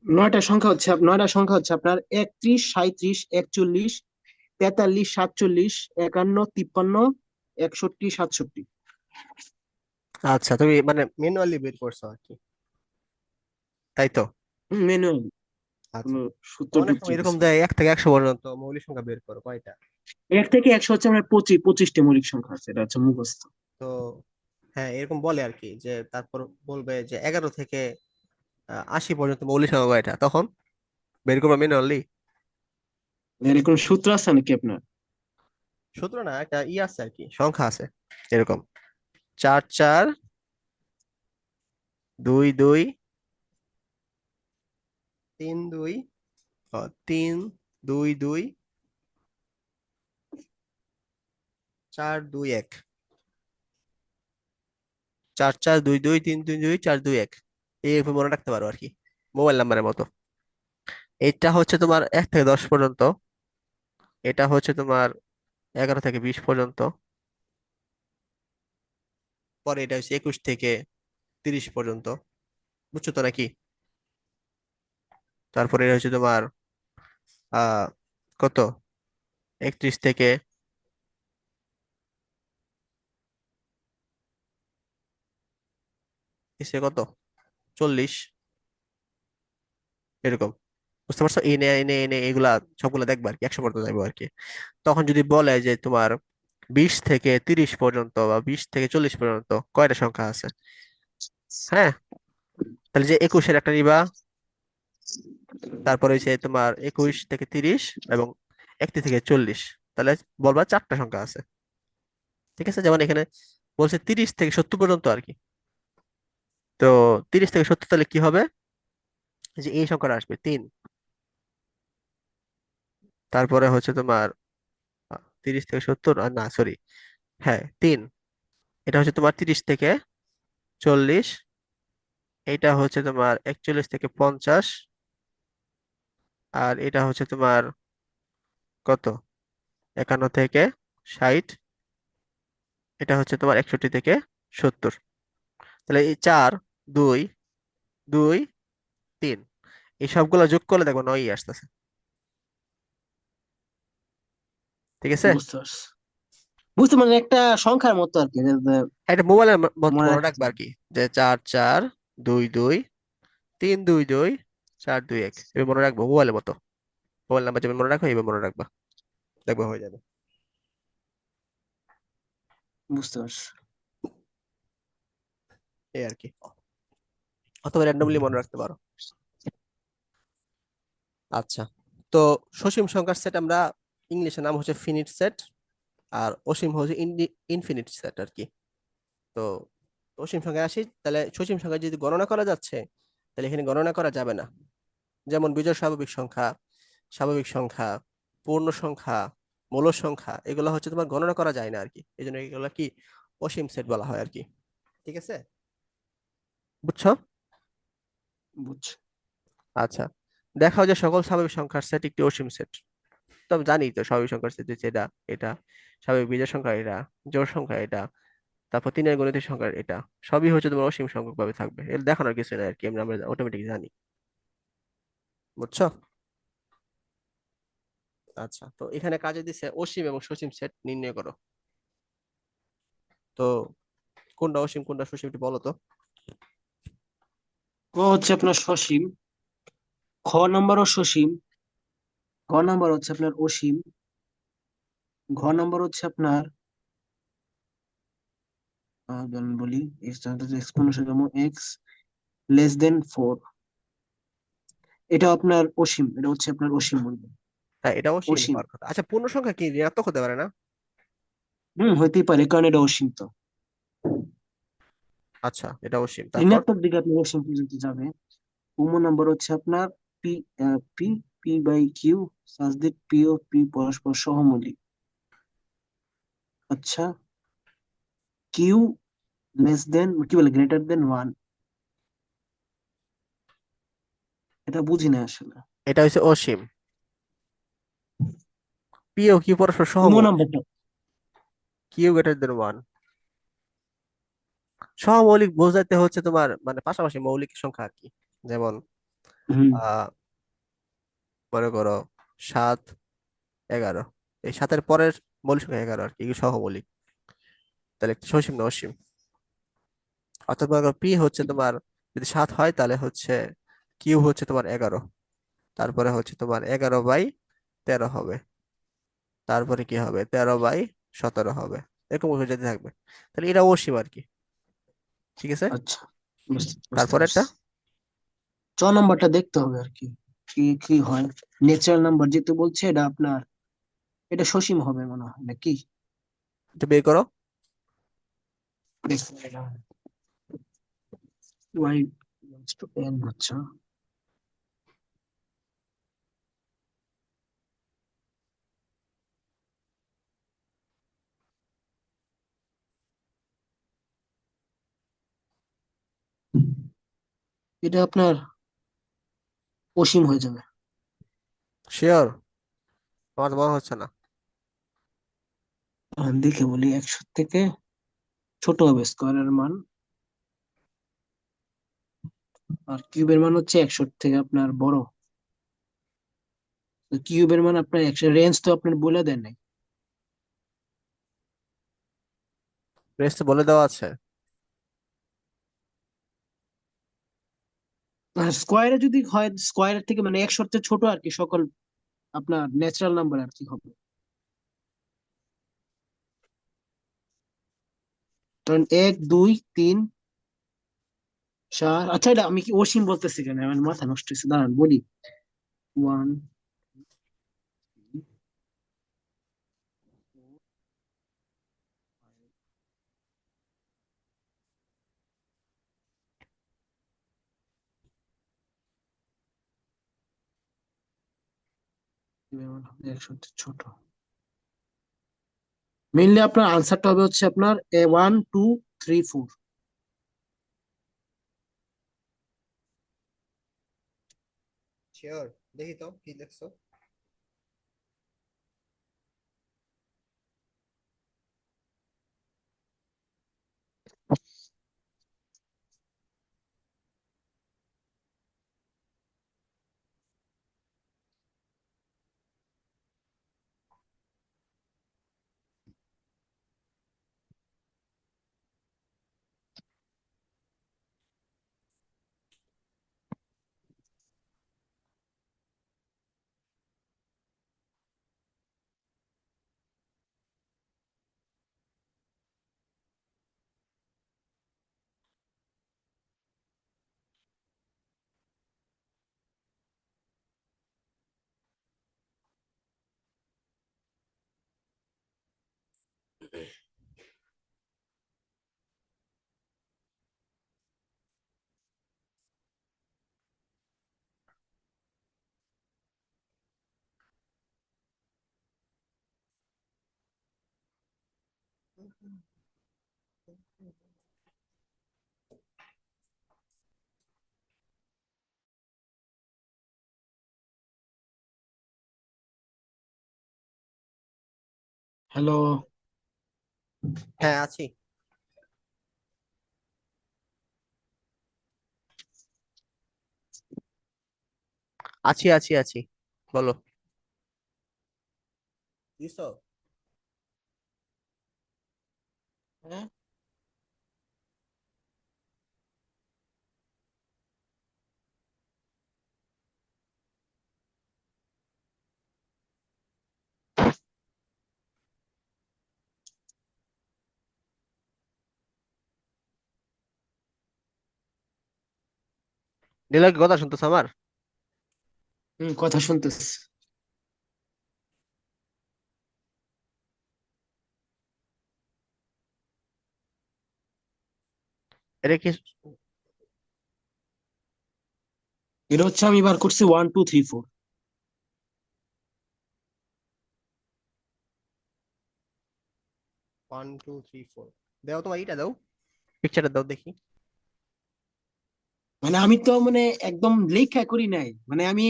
9টা সংখ্যা হচ্ছে আপনার 31, 37, 41, 43, 47, 51, 53, 61, 67। আচ্ছা, তুমি মানে ম্যানুয়ালি বের করছো আর কি, তাই তো। ম্যানুয়াল, আচ্ছা, কোনো সূত্র অনেক সময় টুত্র এরকম কিছু না। দেয় 1 থেকে 100 পর্যন্ত মৌলিক সংখ্যা বের করো, কয়টা। 1 থেকে 100 হচ্ছে আপনার 25টি মৌলিক সংখ্যা আছে, এটা হচ্ছে মুখস্থ। তো হ্যাঁ, এরকম বলে আর কি, যে তারপর বলবে যে 11 থেকে 80 পর্যন্ত মৌলিক সংখ্যা কয়টা, তখন বের করবো ম্যানুয়ালি। এরকম সূত্র আছে নাকি আপনার? সূত্র না, একটা আছে আর কি, সংখ্যা আছে এরকম: 4 4 2 2 3 2, 3 2 2, 4 2 1, 4 4 2 2 3 2 2 4 2 1, এইভাবে মনে রাখতে পারো আর কি, মোবাইল নাম্বারের মতো। এটা হচ্ছে তোমার 1 থেকে 10 পর্যন্ত, এটা হচ্ছে তোমার 11 থেকে 20 পর্যন্ত, পরে এটা হচ্ছে 21 থেকে 30 পর্যন্ত, বুঝছো তো নাকি? তারপরে এটা হচ্ছে তোমার আহ কত, 31 থেকে এসে কত, 40, এরকম। বুঝতে পারছো? এনে এনে এনে এগুলা সবগুলা দেখবা আর কি, 100 পর্যন্ত যাবো আর কি। তখন যদি বলে যে তোমার 20 থেকে 30 পর্যন্ত বা 20 থেকে 40 পর্যন্ত কয়টা সংখ্যা আছে, হ্যাঁ, তাহলে যে 21-এর একটা নিবা, তারপরে হচ্ছে তোমার 21 থেকে 30 এবং 31 থেকে 40, তাহলে বলবা 4টা সংখ্যা আছে। ঠিক আছে, যেমন এখানে বলছে 30 থেকে 70 পর্যন্ত আর কি। তো 30 থেকে 70 তাহলে কি হবে, যে এই সংখ্যাটা আসবে 3। তারপরে হচ্ছে তোমার 30 থেকে 70, আর না সরি, হ্যাঁ 3, এটা হচ্ছে তোমার 30 থেকে 40, এটা হচ্ছে তোমার 41 থেকে 50, আর এটা হচ্ছে তোমার কত, 51 থেকে 60, এটা হচ্ছে তোমার 61 থেকে 70। তাহলে এই 4, 2, 2, 3, এই সবগুলো যোগ করলে দেখো 9 আসতেছে। ঠিক আছে, বুঝতে পারছি। বুঝতে মানে একটা সংখ্যার মতো আর কি, এটা মোবাইলের মতো মনে মনে রাখতে রাখবা আর হবে। কি, যে 4, 4, 2, 2, 3, 2, 2, 4, 2, 1, এবার মনে রাখবো মোবাইলের মতো। মোবাইল নাম্বার যেমন মনে রাখো এইভাবে মনে রাখবা, দেখবা হয়ে যাবে। বুঝতে পারছি। এই আর কি, অথবা র্যান্ডমলি মনে রাখতে পারো। আচ্ছা, তো সসীম সংখ্যার সেট আমরা ইংলিশের নাম হচ্ছে ফিনিট সেট, আর অসীম হচ্ছে ইনফিনিট সেট আর কি। তো অসীম সংখ্যায় আসি, তাহলে সসীম সংখ্যা যদি গণনা করা যাচ্ছে, তাহলে এখানে গণনা করা যাবে না। যেমন বিজোড় স্বাভাবিক সংখ্যা, স্বাভাবিক সংখ্যা, পূর্ণ সংখ্যা, মূল সংখ্যা, এগুলো হচ্ছে তোমার গণনা করা যায় না আর কি, এই জন্য এগুলো কি অসীম সেট বলা হয় আর কি। ঠিক আছে, বুঝছো? বুঝছি। আচ্ছা, দেখাও যে সকল স্বাভাবিক সংখ্যার সেট একটি অসীম সেট। তো আমি জানি তো স্বাভাবিক সংখ্যার সেট হচ্ছে এটা, এটা স্বাভাবিক বিজোড় সংখ্যা এটা, জোড় সংখ্যা এটা, তারপর তিনের গণিতের সংখ্যা এটা, সবই হচ্ছে তোমার অসীম সংখ্যক ভাবে থাকবে, এর দেখানোর কিছু নাই আর কি, আমরা আমরা অটোমেটিক জানি। বুঝছো? আচ্ছা, তো এখানে কাজে দিছে অসীম এবং সসীম সেট নির্ণয় করো। তো কোনটা অসীম কোনটা সসীম একটু বলো তো। ক হচ্ছে আপনার সসীম, খ নাম্বারও সসীম, গ নাম্বার হচ্ছে আপনার অসীম, ঘ নাম্বার হচ্ছে আপনার আমি বলি এক্সপোনেনশিয়াল এক্স লেস দেন 4, এটা আপনার অসীম, এটা হচ্ছে আপনার অসীম বলবো। হ্যাঁ, এটা অসীম অসীম। হওয়ার কথা। আচ্ছা, পূর্ণ সংখ্যা কি ঋণাত্মক হতে পারে না? হইতেই পারে, কারণ এটা অসীম তো। আচ্ছা, এটা অসীম, তারপর ঋণাত্মক দিকে আপনি অসীম পর্যন্ত যাবে। উম নাম্বার হচ্ছে আপনার P, P P by Q such that P ও পি পরস্পর সহমৌলিক। আচ্ছা, কিউ লেস দেন কি বলে গ্রেটার দেন 1, এটা বুঝি না আসলে। এটা হচ্ছে অসীম। পি ও কিউ পরস্পর উম সহমৌলিক, নাম্বারটা। Q greater than 1। সহমৌলিক বোঝাতে হচ্ছে তোমার মানে পাশাপাশি মৌলিক সংখ্যা আর কি। যেমন হুম। আহ মনে করো 7, 11, এই 7-এর পরের মৌলিক সংখ্যা 11 আর কি, এগুলো সহমৌলিক। তাহলে একটা সসীম না অসীম। অর্থাৎ মনে করো পি হচ্ছে তোমার, যদি 7 হয় তাহলে হচ্ছে কিউ হচ্ছে তোমার 11, তারপরে হচ্ছে তোমার 11/13 হবে, তারপরে কি হবে 13/17 হবে, এরকম করে যেতে থাকবে। তাহলে এটা অসীম আর কি। ঠিক আছে, আচ্ছা, বুঝতে বুঝতে তারপরে একটা পারছি। চ নাম্বারটা দেখতে হবে আর কি, কি কি হয়। ন্যাচারাল নাম্বার যেহেতু বলছে, এটা আপনার এটা সসীম হবে মনে হয় নাকি। এটা বের করো। দেখুন এটা y টু n হচ্ছে, এটা আপনার অসীম হয়ে যাবে। শিওর? আমার তো মনে হচ্ছে না। দেখে বলি 100 থেকে ছোট হবে স্কোয়ারের মান, আর কিউবের মান হচ্ছে 100 থেকে আপনার বড়। তো কিউবের মান আপনার 100, রেঞ্জ তো আপনার বলে দেন নাই। রেস্ট বলে দেওয়া আছে। স্কোয়ারে যদি হয়, স্কোয়ারের থেকে মানে 100 চেয়ে ছোট আর কি সকল আপনার ন্যাচারাল নাম্বার আর কি হবে। কারণ 1 2 3 4, আচ্ছা এটা আমি কি অসীম বলতেছি কেন, আমার মাথা নষ্ট হয়েছে, দাঁড়ান বলি। 1 100 ছোট, মেইনলি আপনার আনসারটা হবে হচ্ছে আপনার 1 2 3 4। শিওর? দেখি তো কি লিখছো। হ্যালো। হ্যাঁ আছি। আছি বলো। দিছো? হ্যাঁ। নীলয় কি কথা শুনতেছ আমার? কথা শুনতেছি। এটা কি? এটা হচ্ছে আমি বার করছি 1 2 3 4। 1 2 3 4। দাও তোমার এইটা দাও, পিকচারটা দাও দেখি। মানে আমি তো মানে একদম লেখা করি নাই, মানে আমি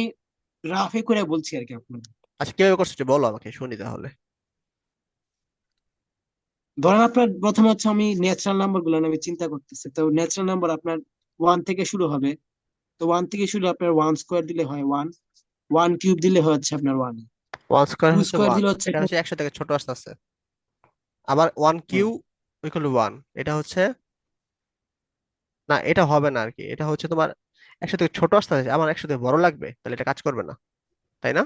রাফে করে বলছি আর কি আপনাকে। আচ্ছা কিভাবে করছো একটু বলো আমাকে শুনি তাহলে। ধরেন আপনার প্রথমে হচ্ছে আমি ন্যাচারাল নাম্বার গুলো আমি চিন্তা করতেছি, তো ন্যাচারাল নাম্বার আপনার 1 থেকে শুরু হবে। তো 1 থেকে শুরু আপনার 1 স্কোয়ার দিলে হয় 1, 1 কিউব দিলে হচ্ছে আপনার 1, ওয়ান স্কোয়ার টু হচ্ছে স্কোয়ার ওয়ান, দিলে হচ্ছে এটা আপনার। হচ্ছে 100 থেকে ছোট আসতে আছে। আবার one hmm, Q equal to one, এটা হচ্ছে, না এটা হবে না আর কি, এটা হচ্ছে তোমার 100 থেকে ছোট আসতে আছে, আমার 100 থেকে বড় লাগবে, তাহলে এটা কাজ করবে না, তাই না?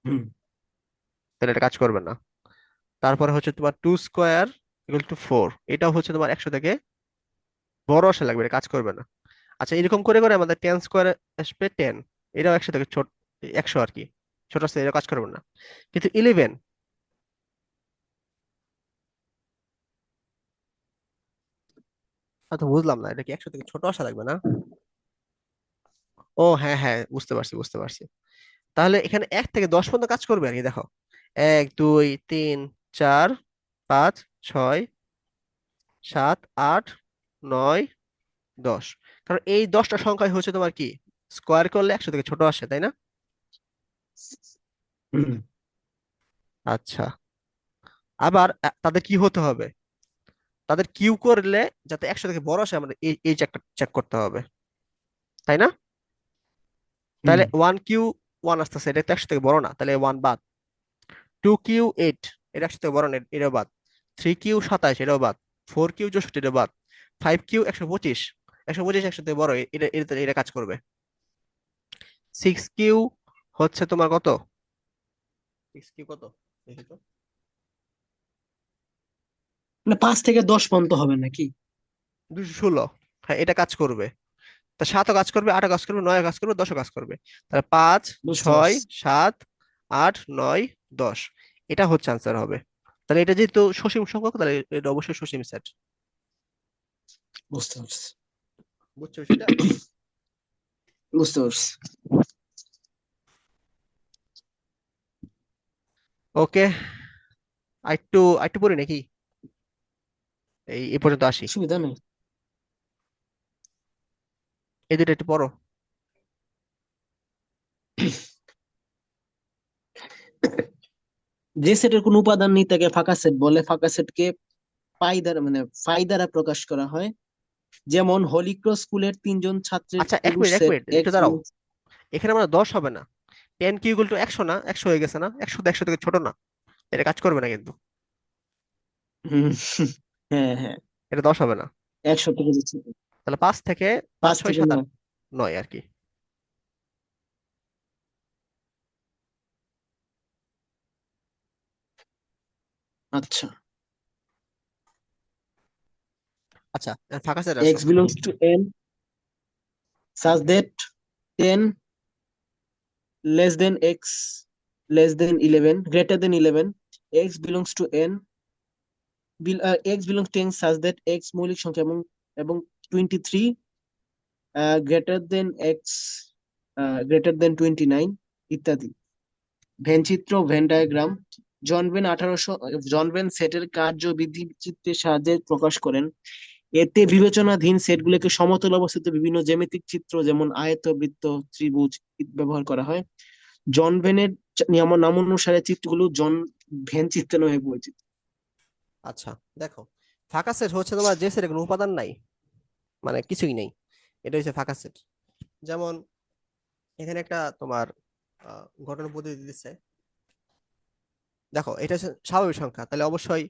হুম, তাহলে এটা কাজ করবে না। তারপরে হচ্ছে তোমার 2 স্কোয়ার ইকুয়াল টু 4, এটাও হচ্ছে তোমার 100 থেকে বড় আসা লাগবে, এটা কাজ করবে না। আচ্ছা এরকম করে করে আমাদের 10 স্কোয়ার আসবে 10, এটাও 100 থেকে ছোট, 100 আর কি, ছোট আসতে, এটা কাজ করবে না। কিন্তু 11, আচ্ছা বুঝলাম না, এটা কি 100 থেকে ছোট আসা লাগবে না? ও হ্যাঁ হ্যাঁ, বুঝতে পারছি। তাহলে এখানে 1 থেকে 10 পর্যন্ত কাজ করবে আর কি, দেখো 1 2 3 4 5 6 7 8 9 10, কারণ এই 10টা সংখ্যাই হচ্ছে তোমার কি, স্কোয়ার করলে 100 থেকে ছোট আসে, তাই না? হুম। আচ্ছা, আবার তাদের কি হতে হবে? তাদের কিউ করলে যাতে 100 থেকে বড় আসে আমাদের এই চেক করতে হবে, তাই না? হুম। তাহলে 1Q 1 আসতেছে, এটা তো 100 থেকে বড় না, তাহলে 1 বাদ। 2Q 8, এটা 100 থেকে বড় না, এটাও বাদ। 3Q 27, এটাও বাদ। 4Q 64, এটা বাদ। 5Q 125, 125 100 থেকে বড়, এটা এটা এটা কাজ করবে। 6Q হচ্ছে তোমার কত? 6Q কত দেখি তো। মানে 5 থেকে 10 পর্যন্ত হবে নাকি? 216, হ্যাঁ এটা কাজ করবে। তা 7ও কাজ করবে, 8ও কাজ করবে, 9ও কাজ করবে, 10ও কাজ করবে। তাহলে 5, বুঝতে 6, পারছি। 7, 8, 9, 10, এটা হচ্ছে আনসার হবে। তাহলে এটা যেহেতু সসীম সংখ্যক, তাহলে এটা অবশ্যই সসীম সেট। বুঝতে পারছি। বুঝছো সেটা? বুঝতে পারছি। ওকে, আরেকটু আরেকটু পড়ি নাকি? এই পর্যন্ত আসি। অসুবিধা নেই। এই দুটো একটু পড়ো। যে সেটের কোনো উপাদান নেই তাকে ফাঁকা সেট বলে। ফাঁকা সেটকে পাই দ্বারা মানে ফাই দ্বারা প্রকাশ করা হয়। যেমন হলিক্রস স্কুলের 3 জন ছাত্রের আচ্ছা, এক পুরুষ মিনিট এক সেট মিনিট একটু এক্স। দাঁড়াও। এখানে আমরা 10 হবে না। 10 কি 100 না? 100 হয়ে গেছে না? 100 তো 100 থেকে ছোট না, এটা কাজ করবে না কিন্তু। হ্যাঁ হ্যাঁ, এটা 10 হবে না। 1 থেকে যাচ্ছে। তাহলে 5 থেকে 5, পাঁচ 6, থেকে 7, 8, নয় 9 আর কি। আচ্ছা। আচ্ছা, ফাঁকা সেট আসো। X belongs to N such that 10 less than x less than 11 greater than 11, x belongs to n, x belongs to n such that x মৌলিক সংখ্যা এবং এবং 23 greater than x greater than 29 ইত্যাদি। ভেন চিত্র, Venn diagram. John when সেটের কার্য বৃদ্ধি চিত্রের সাহায্যে প্রকাশ করেন। এতে বিবেচনাধীন সেটগুলোকে সমতল অবস্থিত বিভিন্ন জ্যামিতিক চিত্র যেমন আয়ত, বৃত্ত, ত্রিভুজ ব্যবহার করা হয়। জন ভেনের নামানুসারে চিত্রগুলো জন ভেন চিত্র নামে পরিচিত। আচ্ছা, দেখো, ফাঁকা সেট হচ্ছে তোমার যে সেটের কোনো উপাদান নাই, মানে কিছুই নেই, এটা হচ্ছে ফাঁকা সেট। যেমন এখানে একটা তোমার ঘটনা পদ্ধতি দিচ্ছে। দেখো, এটা হচ্ছে স্বাভাবিক সংখ্যা, তাহলে অবশ্যই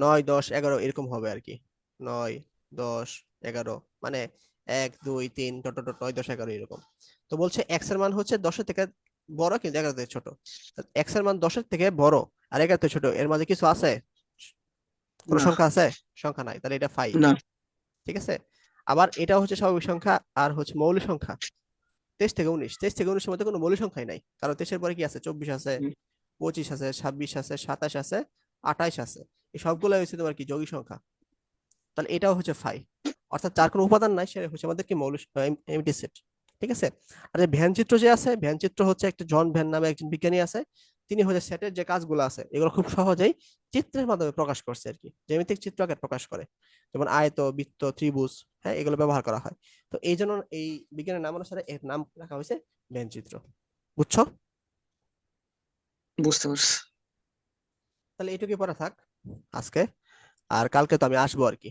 9, 10, 11 এরকম হবে আর কি। 9, 10, 11, মানে 1, 2, 3, ডট ডট ডট, 9, 10, 11 এরকম। তো বলছে এক্স এর মান হচ্ছে 10-এর থেকে বড় কিন্তু 11 থেকে ছোট। এক্স এর মান 10-এর থেকে বড় আর 11 থেকে ছোট, এর মাঝে কিছু আছে? কোনো না। সংখ্যা আছে? সংখ্যা নাই, তাহলে এটা ফাই। না। ঠিক আছে। আবার এটা হচ্ছে স্বাভাবিক সংখ্যা আর হচ্ছে মৌলিক সংখ্যা। 23 থেকে 19, 23 থেকে 19 এর মধ্যে কোনো মৌলিক সংখ্যাই নাই, কারণ 23-এর পরে কি আছে? 24 আছে, হুম, 25 আছে, 26 আছে, 27 আছে, 28 আছে। এই সবগুলো হচ্ছে তোমার কি যৌগিক সংখ্যা। তাহলে এটাও হচ্ছে ফাই। অর্থাৎ যার কোনো উপাদান নাই সে হচ্ছে আমাদের কি মৌলিক এমটি সেট। ঠিক আছে। আর যে ভ্যান চিত্র যে আছে, ভ্যান চিত্র হচ্ছে একটা জন ভ্যান নামে একজন বিজ্ঞানী আছে। তিনি হচ্ছে সেটের যে কাজগুলো আছে এগুলো খুব সহজেই চিত্রের মাধ্যমে প্রকাশ করছে আর কি, জ্যামিতিক চিত্র আকারে প্রকাশ করে। যেমন আয়ত, বৃত্ত, ত্রিভুজ, হ্যাঁ এগুলো ব্যবহার করা হয়। তো এই জন্য এই বিজ্ঞানের নাম অনুসারে এর নাম রাখা হয়েছে ভ্যান চিত্র। বুঝছো? বুঝতে পারছি। তাহলে এইটুকুই পড়া থাক আজকে। আর কালকে তো আমি আসবো আর কি।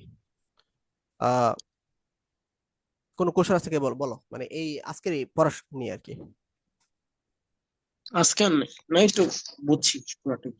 আহ কোনো কোশ্চেন আছে কি? বলো বলো, মানে এই আজকের এই পড়াশোনা নিয়ে আর কি। আজকে আর নাই নাই তো বুঝছি পুরোটাই।